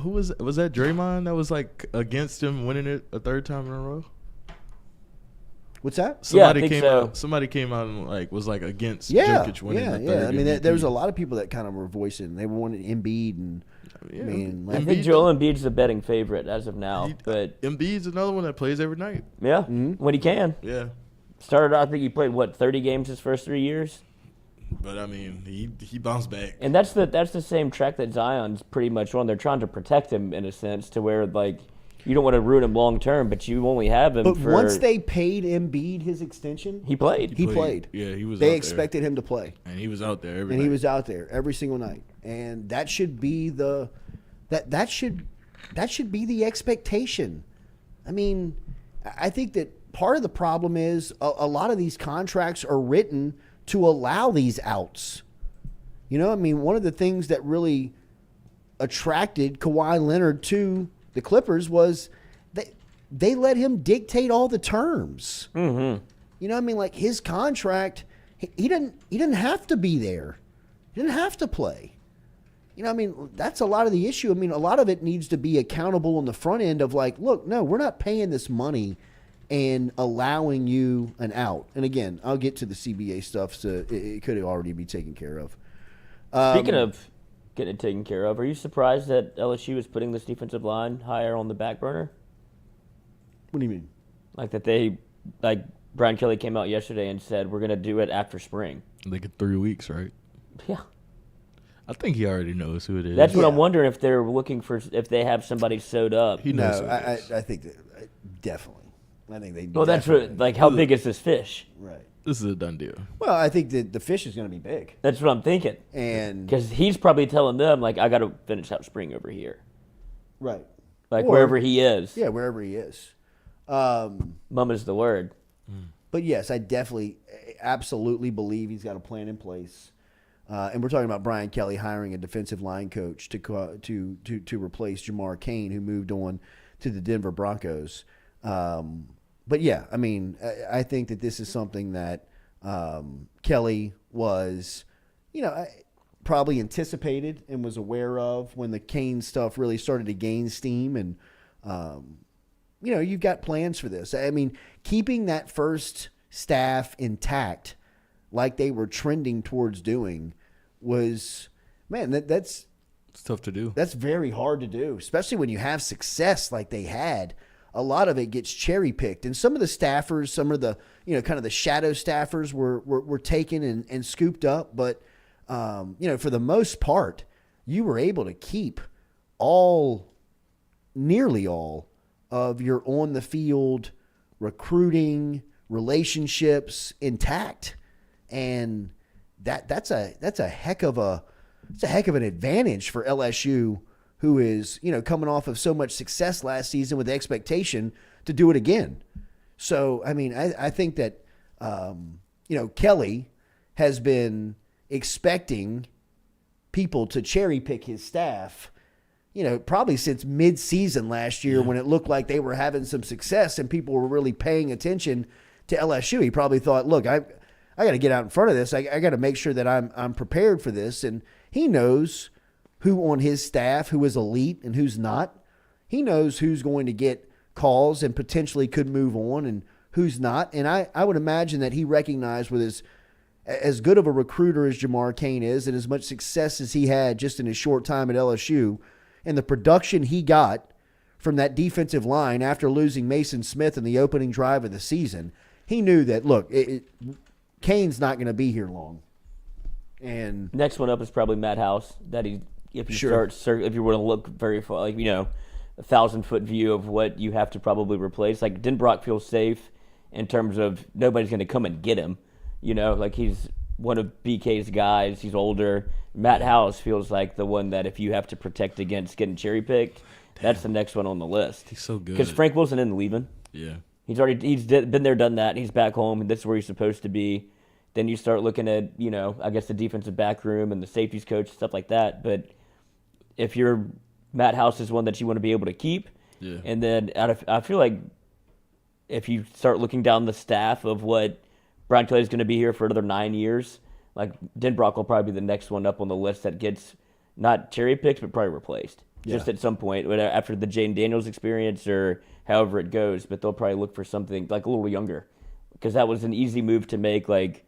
Who was that Draymond that was like against him winning it a third time in a row? What's that? Somebody I think came so. out. Somebody came out and was like against Yeah, Jokic winning yeah, the yeah. third. I mean, MVP. there was a lot of people that kind of were voicing. They wanted Embiid, and Yeah. I mean, I like, think Joel Embiid's the betting favorite as of now. But Embiid's another one that plays every night. yeah, when he can. Yeah. Started out, I think he played, 30 games his first 3 years? But I mean, he bounced back. And that's the same track that Zion's pretty much on. They're trying to protect him in a sense to where, like, you don't want to ruin him long term, but you only have him but for... once they paid Embiid his extension, He played. he played. Yeah, he was. They out expected him to play, there. And he was out there every and night. he was out there every single night. And that should be the that should be the expectation. I mean, I think that part of the problem is a lot of these contracts are written to allow these outs. You know, I mean, one of the things that really attracted Kawhi Leonard to the Clippers was they let him dictate all the terms. Mm-hmm. You know, I mean, like his contract, he didn't have to be there. He didn't have to play. You know, I mean, that's a lot of the issue. I mean, a lot of it needs to be accountable on the front end of like, look, no, we're not paying this money and allowing you an out. And again, I'll get to the CBA stuff, so it could already be taken care of. Speaking of getting it taken care of, are you surprised that LSU is putting this defensive line higher on the back burner? What do you mean? Like Brian Kelly came out yesterday and said, we're going to do it after spring. Like 3 weeks, right? Yeah. I think he already knows who it is. That's what I'm wondering, if they're looking for, if they have somebody sewed up. He knows. No, who it is. I think that definitely. I think they. Well, that's what, like, how big is this fish? Right. This is a done deal. Well, I think that the fish is going to be big, That's what I'm thinking. and Because he's probably telling them, like, I got to finish out spring over here. right, Like, Or- wherever he is. yeah, wherever he is. Mum is the word. But yes, I definitely, absolutely believe he's got a plan in place. And we're talking about Brian Kelly hiring a defensive line coach to replace Jamar Cain, who moved on to the Denver Broncos. But yeah, I mean, I think that this is something that Kelly was, probably anticipated and was aware of when the Cain stuff really started to gain steam. And, you've got plans for this. I mean, keeping that first staff intact like they were trending towards doing was, man, that's It's tough to do. That's very hard to do, especially when you have success like they had. A lot of it gets cherry picked, and some of the staffers, some of the kind of the shadow staffers were taken and scooped up. But for the most part, you were able to keep nearly all of your on the field recruiting relationships intact, and that's a heck of an advantage for LSU, who is, coming off of so much success last season with the expectation to do it again. So, I mean, I think that, Kelly has been expecting people to cherry pick his staff, probably since mid-season last year, when it looked like they were having some success and people were really paying attention to LSU. He probably thought, look, I got to get out in front of this. I got to make sure that I'm prepared for this. And he knows who on his staff, who is elite and who's not. He knows who's going to get calls and potentially could move on and who's not. And I would imagine that he recognized, with as good of a recruiter as Jamar Cain is and as much success as he had just in his short time at LSU, and the production he got from that defensive line after losing Mason Smith in the opening drive of the season, he knew that, look, Cain's not going to be here long. And next one up is probably Matt House. That if you want to look very far, like, a 1,000-foot view of what you have to probably replace. Like, didn't Brock feel safe in terms of nobody's going to come and get him? Like, he's one of BK's guys. He's older. Matt House feels like the one that if you have to protect against getting cherry picked, that's the next one on the list. He's so good. Because Frank Wilson isn't leaving. Yeah. He's been there, done that. He's back home, and this is where he's supposed to be. Then you start looking at, I guess the defensive back room and the safeties coach, stuff like that. But if you're Matt House is one that you want to be able to keep, Yeah. And then I feel like if you start looking down the staff of what Brian Kelly's going to be here for another 9 years, like Denbrock will probably be the next one up on the list that gets not cherry picked, but probably replaced. Just at some point, after the Jane Daniels experience or however it goes. But they'll probably look for something like a little younger, because that was an easy move to make. Like,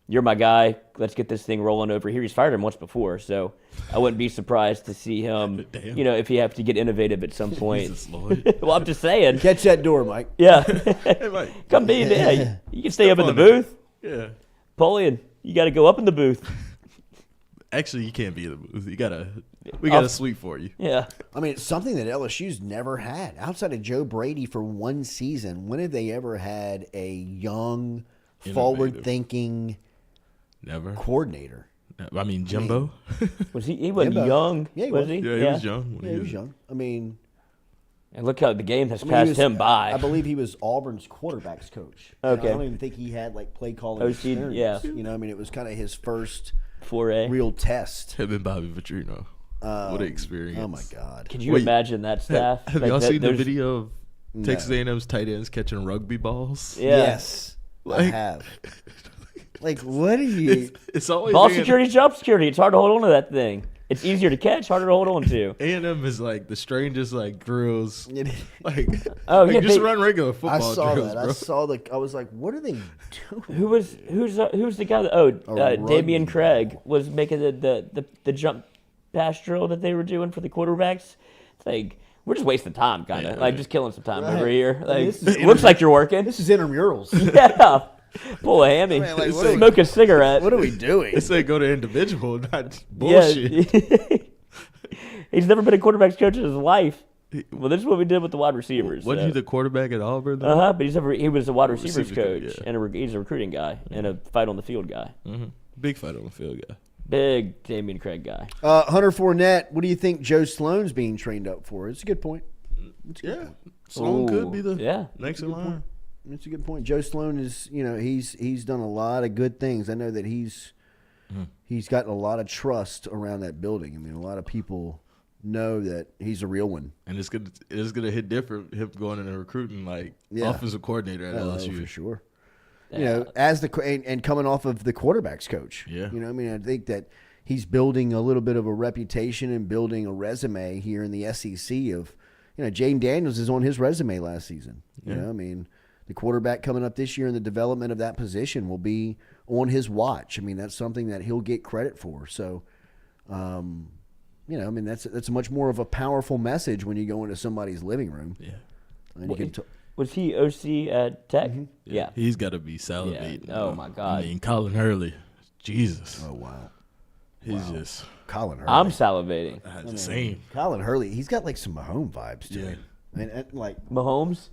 you're my guy, let's get this thing rolling over here. He's fired him once before, so I wouldn't be surprised to see him, if he have to get innovative at some point. Jesus, Lord. Well, I'm just saying. Catch that door, Mike. Yeah. Hey, Mike. Come be in. You can stay up in the booth. Yeah. Polian, you got to go up in the booth. Actually, you can't be in the booth. We got a suite for you. Yeah. I mean, it's something that LSU's never had. Outside of Joe Brady for one season, when have they ever had a young, forward-thinking coordinator? I mean, Jimbo. Was he wasn't Jimbo. young, Yeah, he was was. he? Yeah, he was young. Yeah, he was young. I mean... And look how the game has he passed was- him by. I believe he was Auburn's quarterbacks coach. Okay. I don't even think he had play calling OC, experience. yeah. I mean, it was kind of his first foray. real test. Him and Bobby Petrino. What an experience. Oh my God. Could you imagine that staff? Have Like, y'all seen the there's- video of Texas A&M's tight ends catching rugby balls? Yeah. Yes, I have. What are you? It's always Ball A&M. security, jump security. It's hard to hold on to that thing. It's easier to catch, harder to hold on to. A&M is like the strangest drills. Oh, yeah, just they- run regular I football saw drills, that. bro. I was like, what are they doing? Who's the guy that Damian rugby Craig was making the jump pass drill that they were doing for the quarterbacks? It's like, we're just wasting time, kind of Yeah, just killing some time Right. over here. Like, This is it looks like you're working. This is intramurals. Yeah, pull a hammy, Man, what smoke a cigarette. are we doing? They say go to individual, not bullshit. Yeah. He's never been a quarterback's coach in his life. Well, this is what we did with the wide receivers. Wasn't he the quarterback at Auburn? But he was a wide receivers Receiver coach coach, yeah. and he's a recruiting guy and a fight on the field guy. Mm-hmm. Big fight on the field guy. Big Damian Craig guy. Hunter Fournette, what do you think Joe Sloan's being trained up for? It's a good point. Sloan could be the Yeah. next in line. It's a good point. Joe Sloan is, he's done a lot of good things. I know that he's gotten a lot of trust around that building. I mean, a lot of people know that he's a real one. And it's gonna hit different him going into recruiting Yeah. offensive coordinator at LSU for sure. Yeah. As and coming off of the quarterbacks coach. Yeah. I mean, I think that he's building a little bit of a reputation and building a resume here in the SEC of, Jane Daniels is on his resume last season. You know, I mean, the quarterback coming up this year in the development of that position will be on his watch. I mean, that's something that he'll get credit for. So, I mean, that's much more of a powerful message when you go into somebody's living room. Yeah. And you can Was he OC at Tech? Yeah. He's got to be salivating. Yeah. Oh, my God. I mean, Colin Hurley. Jesus. Oh, wow. He's just Colin Hurley. I'm salivating. the same. Colin Hurley, he's got some Mahomes vibes to him. I mean, Mahomes?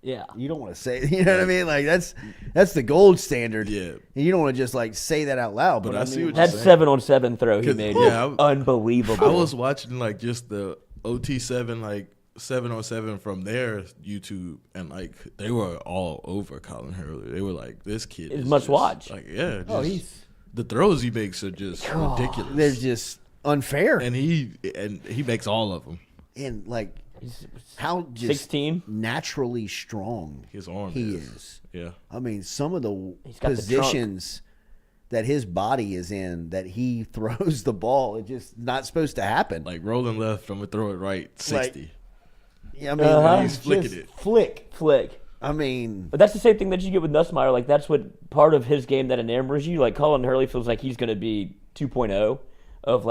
Yeah. you don't want to say, you know what I mean? Like that's the gold standard. Yeah. And you don't want to just say that out loud. But I see what That you're saying. 7-on-7 throw he 'Cause, made yeah, was unbelievable. I was watching just the OT7 7-on-7 from their YouTube, and they were all over Colin Hurley. They were like, this kid It's is must just, watch. he's the throws he makes are just ridiculous. they're just unfair. and he makes all of them. And how just 16? naturally strong His arm he is. is. Yeah. I mean, some of the got the positions that his body is in that he throws the ball, it's just not supposed to happen. Like rolling left, I'm gonna throw it right 60. I mean, He's flicking just it. Flick. I mean, But that's the same thing that you get with Nussmeier. Like, that's what part of his game that enamours you. Like, Colin Hurley feels like he's going to be 2.0 of,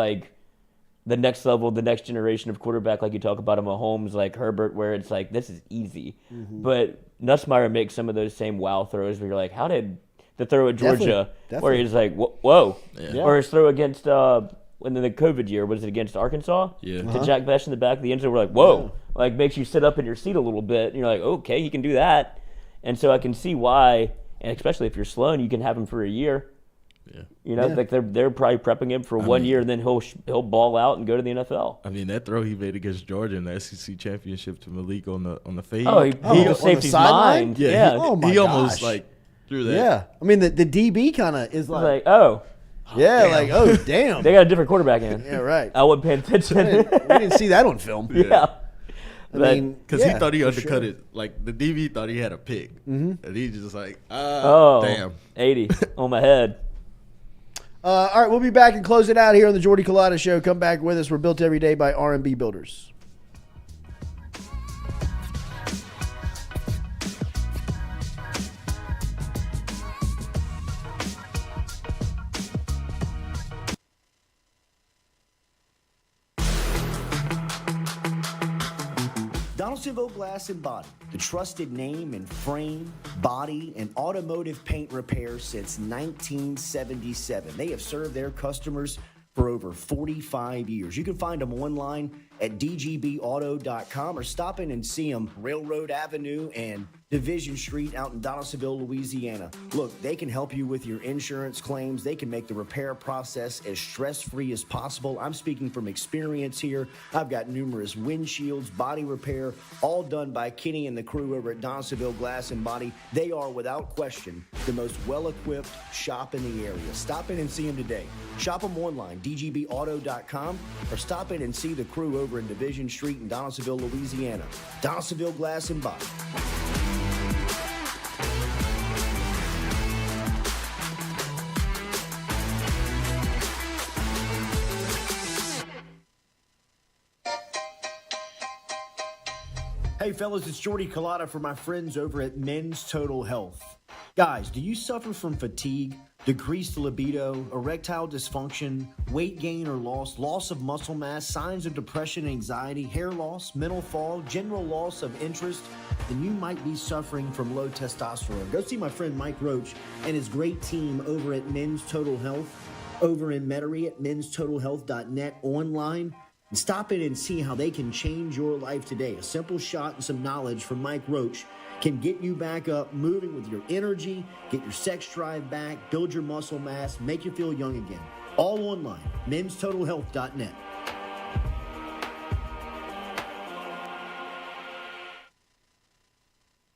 the next level, the next generation of quarterback. Like, you talk about a Mahomes, like Herbert, where it's like, this is easy. Mm-hmm. But Nussmeier makes some of those same wow throws where you're like, how did the throw at Georgia, Definitely. where he's like, whoa. Yeah. Or his throw against, in the COVID year, was it against Arkansas? Yeah. To Jack Besh in the back of the end zone, we're like, whoa. Like, makes you sit up in your seat a little bit. And you're like, okay, he can do that. And so I can see why, and especially if you're Sloan, you can have him for a year. Yeah. Like they're probably prepping him for 1 year, and then he'll ball out and go to the NFL. I mean, that throw he made against Georgia in the SEC championship to Malik on the fade. Oh, he on the the safety's sideline? mind. yeah. Yeah. Oh, my he almost gosh. threw that. yeah. I mean, the DB kind of is Like, oh, oh, damn. they got a different quarterback in. Yeah, right. I wasn't paying attention. We didn't see that on film. Yeah. Because he thought he undercut it. Like, the DB thought he had a pick. And he just like, damn. 80 on my head. All right, we'll be back and close it out here on the Jordy Culotta Show. Come back with us. We're built every day by R&B Builders. Donaldsonville Glass and Body, the trusted name in frame, body, and automotive paint repair since 1977. They have served their customers for over 45 years. You can find them online at dgbauto.com or stop in and see them Railroad Avenue and Division Street out in Donaldsonville, Louisiana. Look, they can help you with your insurance claims. They can make the repair process as stress-free as possible. I'm speaking from experience here. I've got numerous windshields, body repair, all done by Kenny and the crew over at Donaldsonville Glass and Body. They are, without question, the most well-equipped shop in the area. Stop in and see them today. Shop them online, dgbauto.com, or stop in and see the crew over in Division Street in Donaldsonville, Louisiana. Donaldsonville Glass and Body. Hey fellas, it's Jordy Culotta for my friends over at Men's Total Health. Guys, do you suffer from fatigue, decreased libido, erectile dysfunction, weight gain or loss of muscle mass, signs of depression, anxiety, hair loss, mental fog, general loss of interest? Then you might be suffering from low testosterone. Go see my friend Mike Roach and his great team over at Men's Total Health, over in Metairie at menstotalhealth.net online. And stop in and see how they can change your life today. A simple shot and some knowledge from Mike Roach can get you back up, moving with your energy, get your sex drive back, build your muscle mass, make you feel young again. All online, menstotalhealth.net.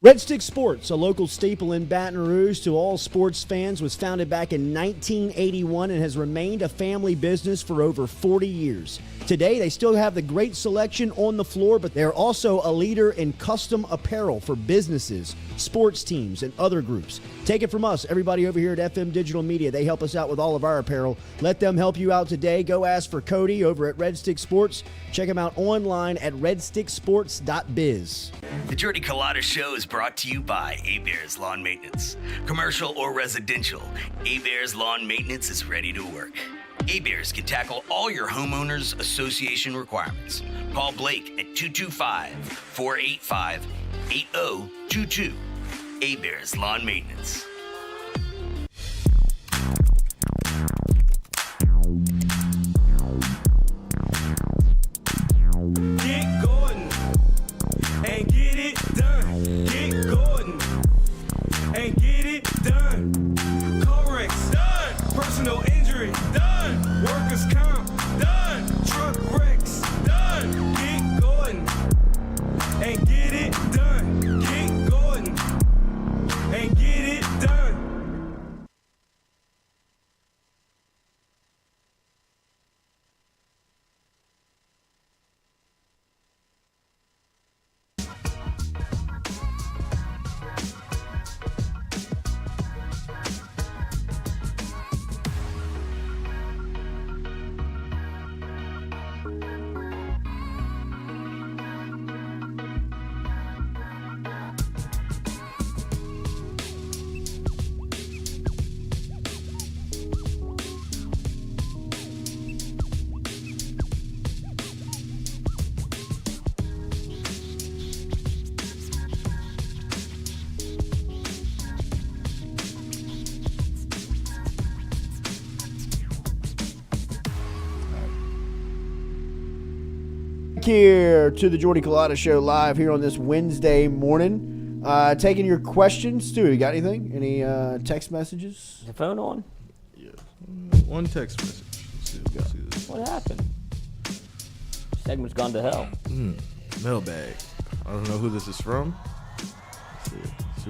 Red Stick Sports, a local staple in Baton Rouge to all sports fans, was founded back in 1981 and has remained a family business for over 40 years. Today, they still have the great selection on the floor, but they're also a leader in custom apparel for businesses, sports teams, and other groups. Take it from us, everybody over here at FM Digital Media. They help us out with all of our apparel. Let them help you out today. Go ask for Cody over at Red Stick Sports. Check him out online at redsticksports.biz. The Jordy Culotta Show is brought to you by A-Bears Lawn Maintenance. Commercial or residential, A-Bears Lawn Maintenance is ready to work. A-Bears can tackle all your homeowners association requirements. Call Blake at 225-485-8022. A-Bears Lawn Maintenance. Get Gordon and get it done. Get Gordon and get it done. Corrects done. Personal injury done. Workers' comp done. Truck wrecks done. Get Gordon and get it done. Get Gordon and get it done. Here to the Jordy Culotta Show live here on this Wednesday morning. Taking your questions. Stu, you got anything? Any text messages? The phone on? Yeah. One text message. Let's see this. What happened? Segment's gone to hell. Mailbag. I don't know who this is from.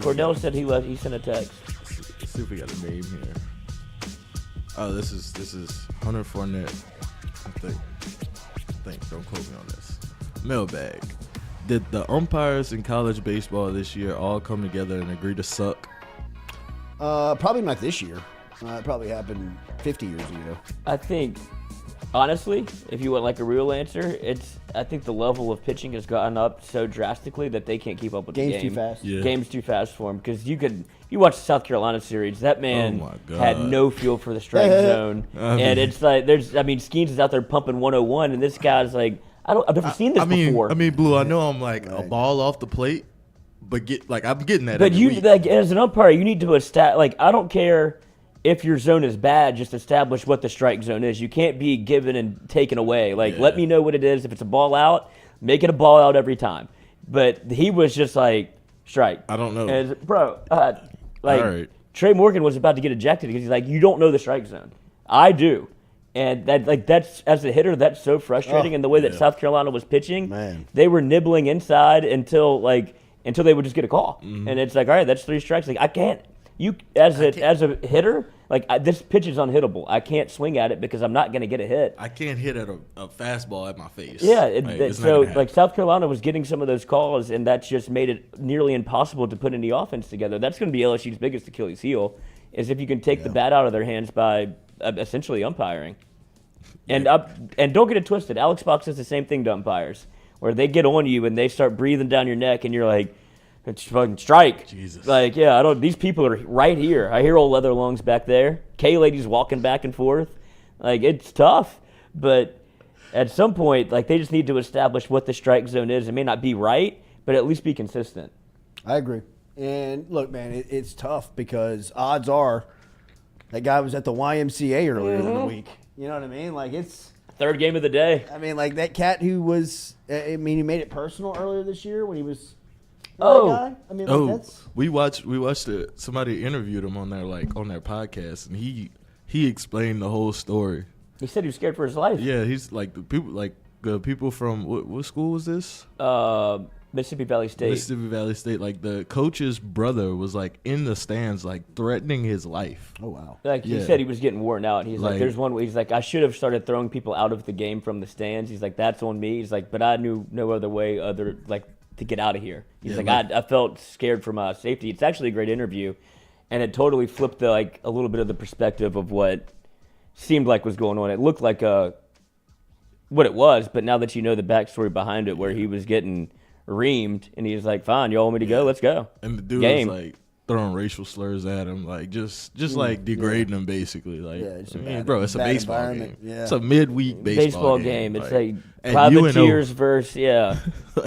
Cordell said he sent a text. Let's see if we got a name here. Oh, this is Hunter Fournette. I think. Don't quote me on this. Mailbag. Did the umpires in college baseball this year all come together and agree to suck? Probably not this year. It probably happened 50 years ago. I think, honestly, if you want like a real answer, I think the level of pitching has gotten up so drastically that they can't keep up with the game. Game's too fast. Yeah. Game's too fast for him because you watch the South Carolina series, that man had no feel for the strike zone, and it's like Skeens is out there pumping 101, and this guy's like, I've never seen this before. Blue, I know I'm like a ball off the plate, but I'm getting that. But every you week. like as an umpire, you need to I don't care if your zone is bad, just establish what the strike zone is. You can't be given and taken away. Let me know what it is. If it's a ball out, make it a ball out every time. But he was just like, strike. I don't know. And, bro, right. Trey Morgan was about to get ejected because he's like, you don't know the strike zone. I do. And that's as a hitter, that's so frustrating. And the way that South Carolina was pitching, they were nibbling inside until they would just get a call. Mm-hmm. And it's like, all right, that's 3 strikes. Like I can't. As a hitter, this pitch is unhittable. I can't swing at it because I'm not going to get a hit. I can't hit at a fastball at my face. Yeah, South Carolina was getting some of those calls, and that's just made it nearly impossible to put any offense together. That's going to be LSU's biggest Achilles heel, is if you can take the bat out of their hands by essentially umpiring. And don't get it twisted. Alex Box does the same thing to umpires, where they get on you and they start breathing down your neck, and you're like, it's fucking strike. Jesus. These people are right here. I hear old leather lungs back there. K-Lady's walking back and forth. It's tough. But at some point, they just need to establish what the strike zone is. It may not be right, but at least be consistent. I agree. And look, man, it's tough because odds are that guy was at the YMCA earlier in the week. You know what I mean? It's third game of the day. I mean, that cat who was, he made it personal earlier this year when he was. We watched it. Somebody interviewed him on their podcast, and he explained the whole story. He said he was scared for his life. Yeah, he's the people from what school was this? Mississippi Valley State. Mississippi Valley State. The coach's brother was in the stands, threatening his life. Oh wow! He said he was getting worn out. He's like, there's one way. He's like, I should have started throwing people out of the game from the stands. He's like, that's on me. He's like, but I knew no other way to get out of here. He's I felt scared for my safety. It's actually a great interview, and it totally flipped a little bit of the perspective of what seemed like was going on. It looked like what it was, but now that you know the backstory behind it, where he was getting reamed, and he's like, fine, y'all want me to go? Let's go. And the dude was throwing racial slurs at him, just degrading him basically. It's a baseball game. Yeah. It's a midweek baseball game. It's Privateers versus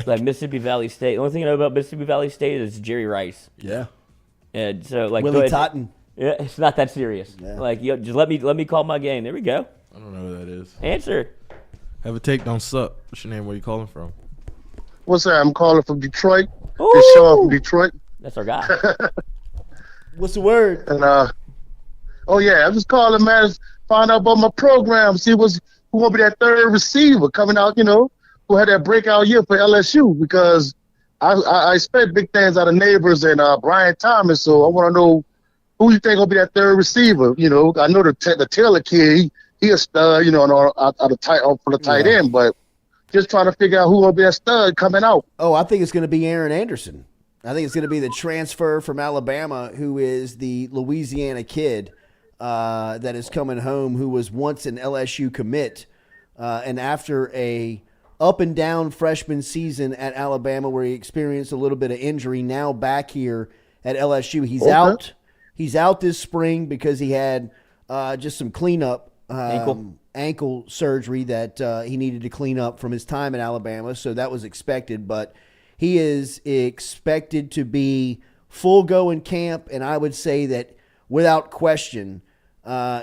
Mississippi Valley State. The only thing I know about Mississippi Valley State is Jerry Rice. Yeah. And so Willie Totten. Yeah, it's not that serious. Yeah. Just let me call my game. There we go. I don't know who that is. Answer. Have a take, don't suck. What's your name? Where you calling from? What's that? I'm calling from Detroit. Ooh. This Sean from Detroit. That's our guy. What's the word? And I'm just calling, man, to find out about my program, see who gonna be that third receiver coming out, who had that breakout year for LSU, because I expect big things out of Neighbors and Brian Thomas, so I want to know who you think gonna be that third receiver. I know the Taylor kid, he a stud, for the tight end, but just trying to figure out who gonna be that stud coming out. Oh, I think it's gonna be Aaron Anderson. I think it's going to be the transfer from Alabama, who is the Louisiana kid that is coming home, who was once an LSU commit. And after a up and down freshman season at Alabama, where he experienced a little bit of injury, now back here at LSU. He's out. He's out this spring because he had just some cleanup ankle surgery that he needed to clean up from his time in Alabama. So that was expected, but he is expected to be full go in camp, and I would say that without question,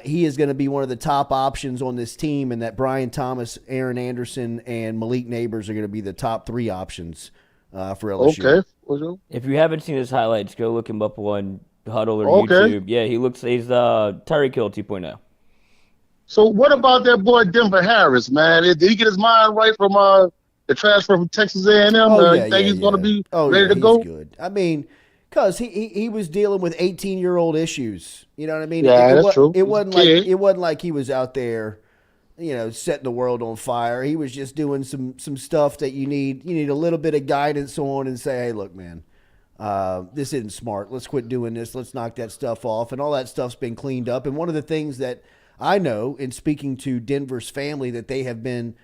he is going to be one of the top options on this team, and that Brian Thomas, Aaron Anderson, and Malik Neighbors are going to be the top 3 options for LSU. Okay. If you haven't seen his highlights, go look him up on Huddle or YouTube. Yeah, he's Tyreek Hill 2.0. So what about that boy Denver Harris, man? Did he get his mind right from the transfer from Texas A&M? You think he's going to be ready to go? He's good. I mean, because he was dealing with 18-year-old issues. You know what I mean? Yeah, that's true. It wasn't like he was out there setting the world on fire. He was just doing some stuff that you need a little bit of guidance on and say, hey, look, man, this isn't smart. Let's quit doing this. Let's knock that stuff off. And all that stuff's been cleaned up. And one of the things that I know in speaking to Denver's family that they have been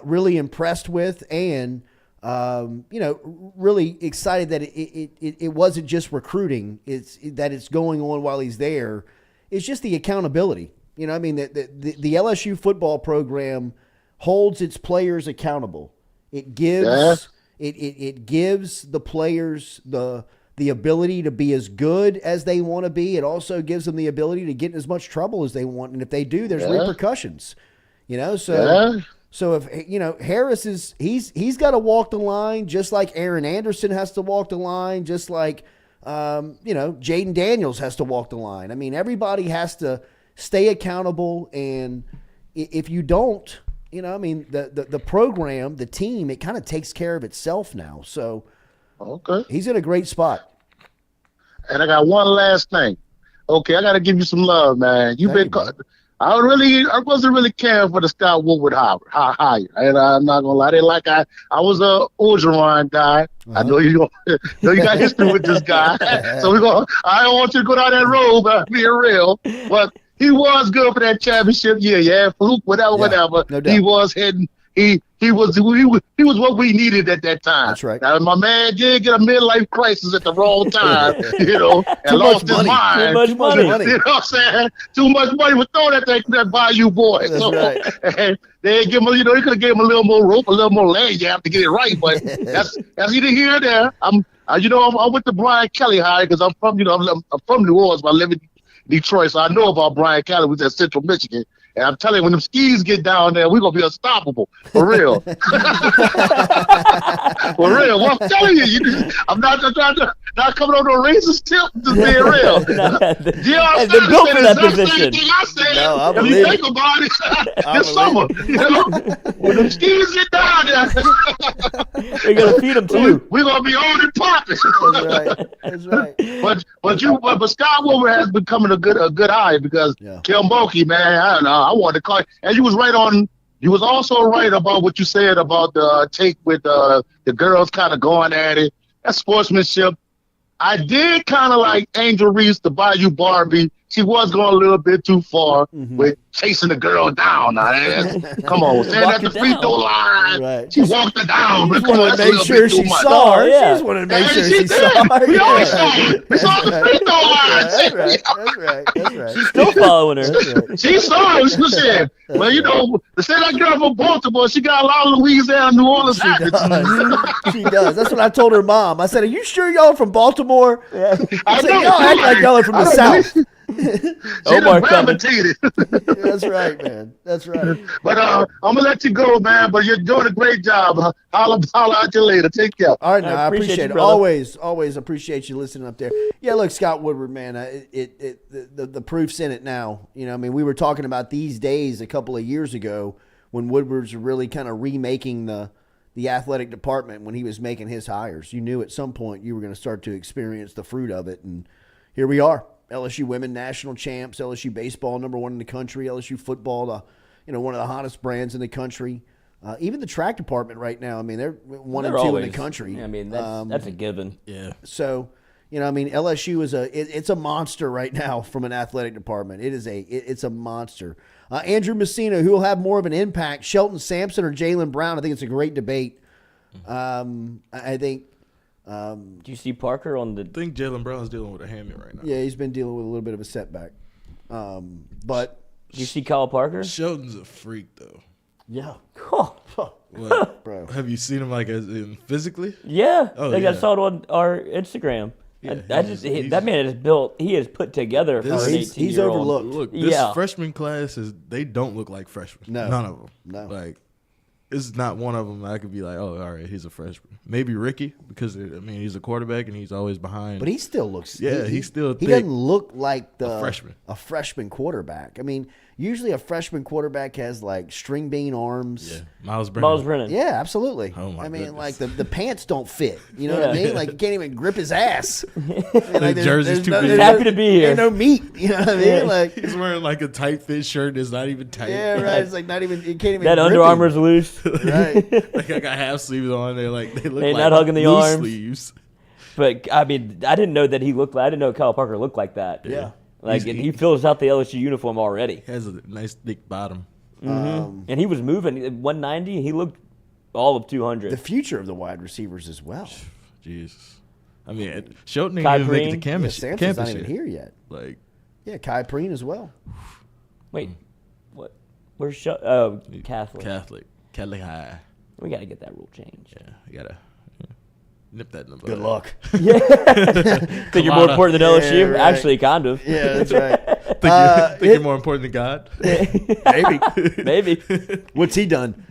really impressed with and, really excited that it wasn't just recruiting. It's that it's going on while he's there. It's just the accountability. The LSU football program holds its players accountable. It gives it gives the players the ability to be as good as they want to be. It also gives them the ability to get in as much trouble as they want, and if they do, there's repercussions. So if Harris he's got to walk the line just like Aaron Anderson has to walk the line, just like Jaden Daniels has to walk the line. I mean, everybody has to stay accountable, and if you don't, the program, the team, it kind of takes care of itself now. So, he's in a great spot. And I got one last thing. Okay, I got to give you some love, man. I wasn't really caring for the Scott Woodward hire. And I'm not gonna lie, I was a Orgeron guy. I know you got history with this guy. So I don't want you to go down that road, but being real. But he was good for that championship year, fluke, whatever. No doubt. He was heading. He was what we needed at that time. That's right. Now my man did get a midlife crisis at the wrong time, and lost his mind. Too much money. You know what I'm saying? Too much money was thrown at that Bayou boy. That's right. And they give him, he could have gave him a little more rope, a little more leg. You have to get it right, but that's either here or there. I'm with the Brian Kelly hire because I'm from I'm from New Orleans, but I live in Detroit, so I know about Brian Kelly, who's at Central Michigan. And I'm telling you, when them skis get down there, we're going to be unstoppable. For real. For real. Well, I'm telling you, I'm not coming on no racist tip, just being real. They're built for that position. If you think about it, this summer, when them skis get down there, we're going to feed them too. We're going to be on and popping. That's right. But Scott Woodward has becoming a good hire because Kim Mulkey, man, I don't know. I wanted to call you. And you was right on. You was also right about what you said about the take with the girls kind of going at it. That's sportsmanship. I did kind of like Angel Reese to Bayou Barbie. She was going a little bit too far with chasing the girl down. Come on, standing at the free throw line. Right. She walked her down. She wanted to make sure she saw her. She just wanted to make sure she saw her. We all saw her. We saw the free throw line. That's right. She's still following her. She saw her. She said, well, they say that girl from Baltimore, she got a lot of Louisiana, New Orleans habits. She does. That's what I told her mom. I said, are you sure y'all from Baltimore? I said, y'all act like y'all are from the South. Omar gravitated. That's right, man. That's right. But I'm gonna let you go, man. But you're doing a great job. Holla at you later. Take care. All right, I appreciate it. Always appreciate you listening up there. Yeah, look, Scott Woodward, man. The proof's in it now. We were talking about these days a couple of years ago when Woodward's really kind of remaking the athletic department when he was making his hires. You knew at some point you were going to start to experience the fruit of it, and here we are. LSU women national champs, LSU baseball #1 in the country, LSU football, one of the hottest brands in the country. Even the track department right now, they're 1 and 2 in the country. That's a given. Yeah. So, LSU is it's a monster right now from an athletic department. It's a monster. Andrew Messina, who will have more of an impact, Shelton Sampson or Jaylen Brown? I think it's a great debate. I think. Do you see Parker on the? I think Jaylen Brown's dealing with a hammy right now. Yeah, he's been dealing with a little bit of a setback. But do you see Kyle Parker? Shelton's a freak, though. Yeah. What, bro? Have you seen him as in physically? Yeah. Oh, I saw it on our Instagram. Yeah, that man is built. He is put together for an 18-year-old. He's overlooked. Look, this freshman class they don't look like freshmen. No, none of them. No, it's not one of them I could be like, oh, all right, he's a freshman. Maybe Ricky, because he's a quarterback and he's always behind. But he still looks. Yeah, he still. He doesn't look like a freshman. A freshman quarterback. Usually a freshman quarterback has like string bean arms. Yeah, Miles Brennan. Yeah, absolutely. Oh my mean, goodness. like the pants don't fit. You know what I mean? Like you can't even grip his ass. Like, the jersey's too big. He's happy to be here. There's no meat. You know what I mean? Like He's wearing like a tight fit shirt. It's not even tight. yeah, right. It's like not even. You can't even. That grip Under him. Armour's loose. Right. Like I got half sleeves on. They look They're like not hugging the loose arms. sleeves. But I mean, I didn't know that he looked. I didn't know Kyle Parker looked like that. Yeah. Like he fills out the LSU uniform already. He has a nice thick bottom. And he was moving 190. He looked all of 200. The future of the wide receivers as well. Jesus. I mean, Shelton didn't Kai even make it to Preene. campus. Samson's campus not even yet. here yet. Like, Yeah, Kai Preene as well. Wait, what? Where's Catholic? Catholic high. We got to get that rule changed. Yeah, you gotta nip that in the bud. Good luck. Think you're more important than LSU? Yeah, right. Actually, kind of. Yeah, that's right. Think you're more important than God? Maybe. What's he done?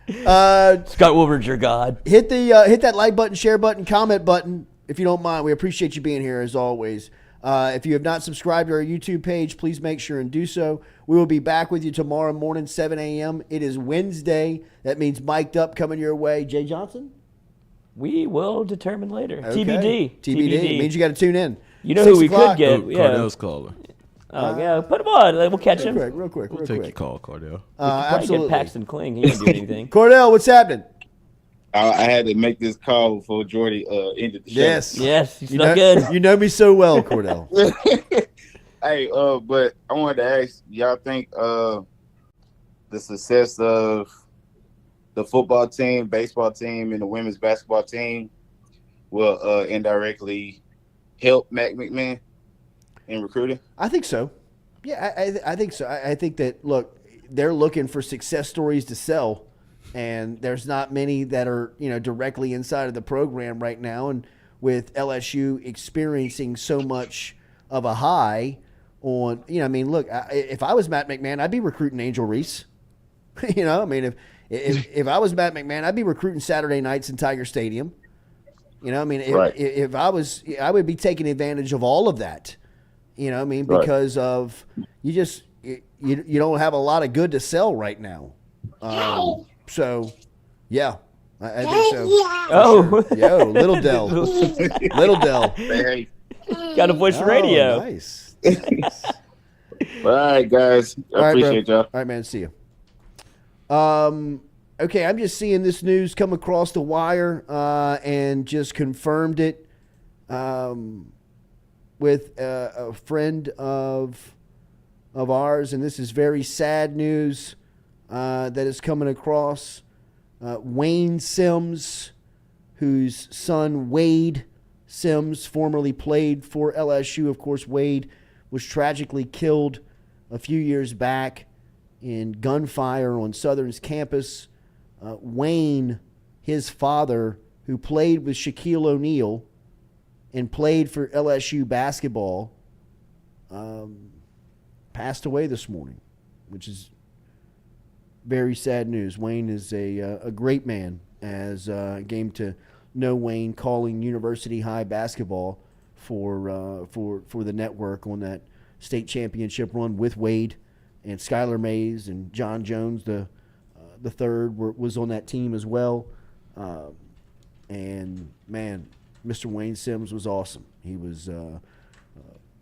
Scott Wilburn's your God. Hit that like button, share button, comment button if you don't mind. We appreciate you being here as always. If you have not subscribed to our YouTube page, please make sure and do so. We will be back with you tomorrow morning, 7 a.m. It is Wednesday. That means Mic'd Up coming your way. Jay Johnson? We will determine later. Okay. TBD. TBD. Means you got to tune in. You know 6 who we o'clock. could get? Cardell's caller. Oh, yeah. Put him on. We'll catch him. Real quick. We'll take your call, Cardell. Probably Absolutely. get Paxton Kling. He didn't do anything. Cordell, what's happening? I had to make this call before Jordy ended the show. Yes. He's not good. You know me so well, Cordell. Hey, but I wanted to ask, y'all think the success of the football team, baseball team, and the women's basketball team will indirectly help Matt McMahon in recruiting? I think so. Yeah, I think so. I think that, look, they're looking for success stories to sell, and there's not many that are, directly inside of the program right now. And with LSU experiencing so much of a high on, look, if I was Matt McMahon, I'd be recruiting Angel Reese. If I was Matt McMahon, I'd be recruiting Saturday nights in Tiger Stadium. If I was, I would be taking advantage of all of that. Because of you don't have a lot of good to sell right now. So, yeah, I think so. Oh, sure. Yo, Little Dell, Little Dell. Hey. Got a voice for radio. Nice. All right, guys. I appreciate y'all. All right, man. See you. Okay, I'm just seeing this news come across the wire and just confirmed it with a friend of ours, and this is very sad news that is coming across. Wayne Sims, whose son Wade Sims formerly played for LSU. Of course, Wade was tragically killed a few years back in gunfire on Southern's campus. Wayne, his father, who played with Shaquille O'Neal and played for LSU basketball, passed away this morning, which is very sad news. Wayne is a great man, as came to know Wayne calling University High basketball for the network on that state championship run with Wade and Skylar Mays and John Jones, the third, was on that team as well. And man, Mr. Wayne Sims was awesome. He was a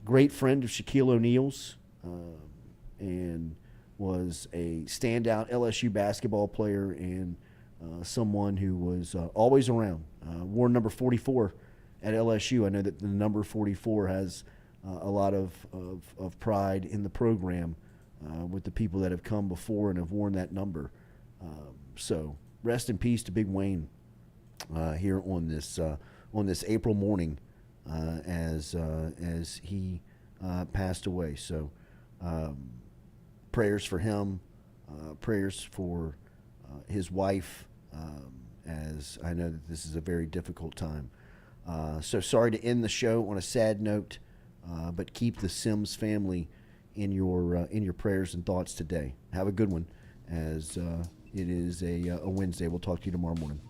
great friend of Shaquille O'Neal's and was a standout LSU basketball player and someone who was always around. Wore number 44 at LSU. I know that the number 44 has a lot of pride in the program with the people that have come before and have worn that number. So rest in peace to Big Wayne here on this April morning as he passed away. So prayers for him, prayers for his wife, as I know that this is a very difficult time. So sorry to end the show on a sad note, but keep the Sims family in your prayers and thoughts today. Have a good one, as it is a Wednesday. We'll talk to you tomorrow morning.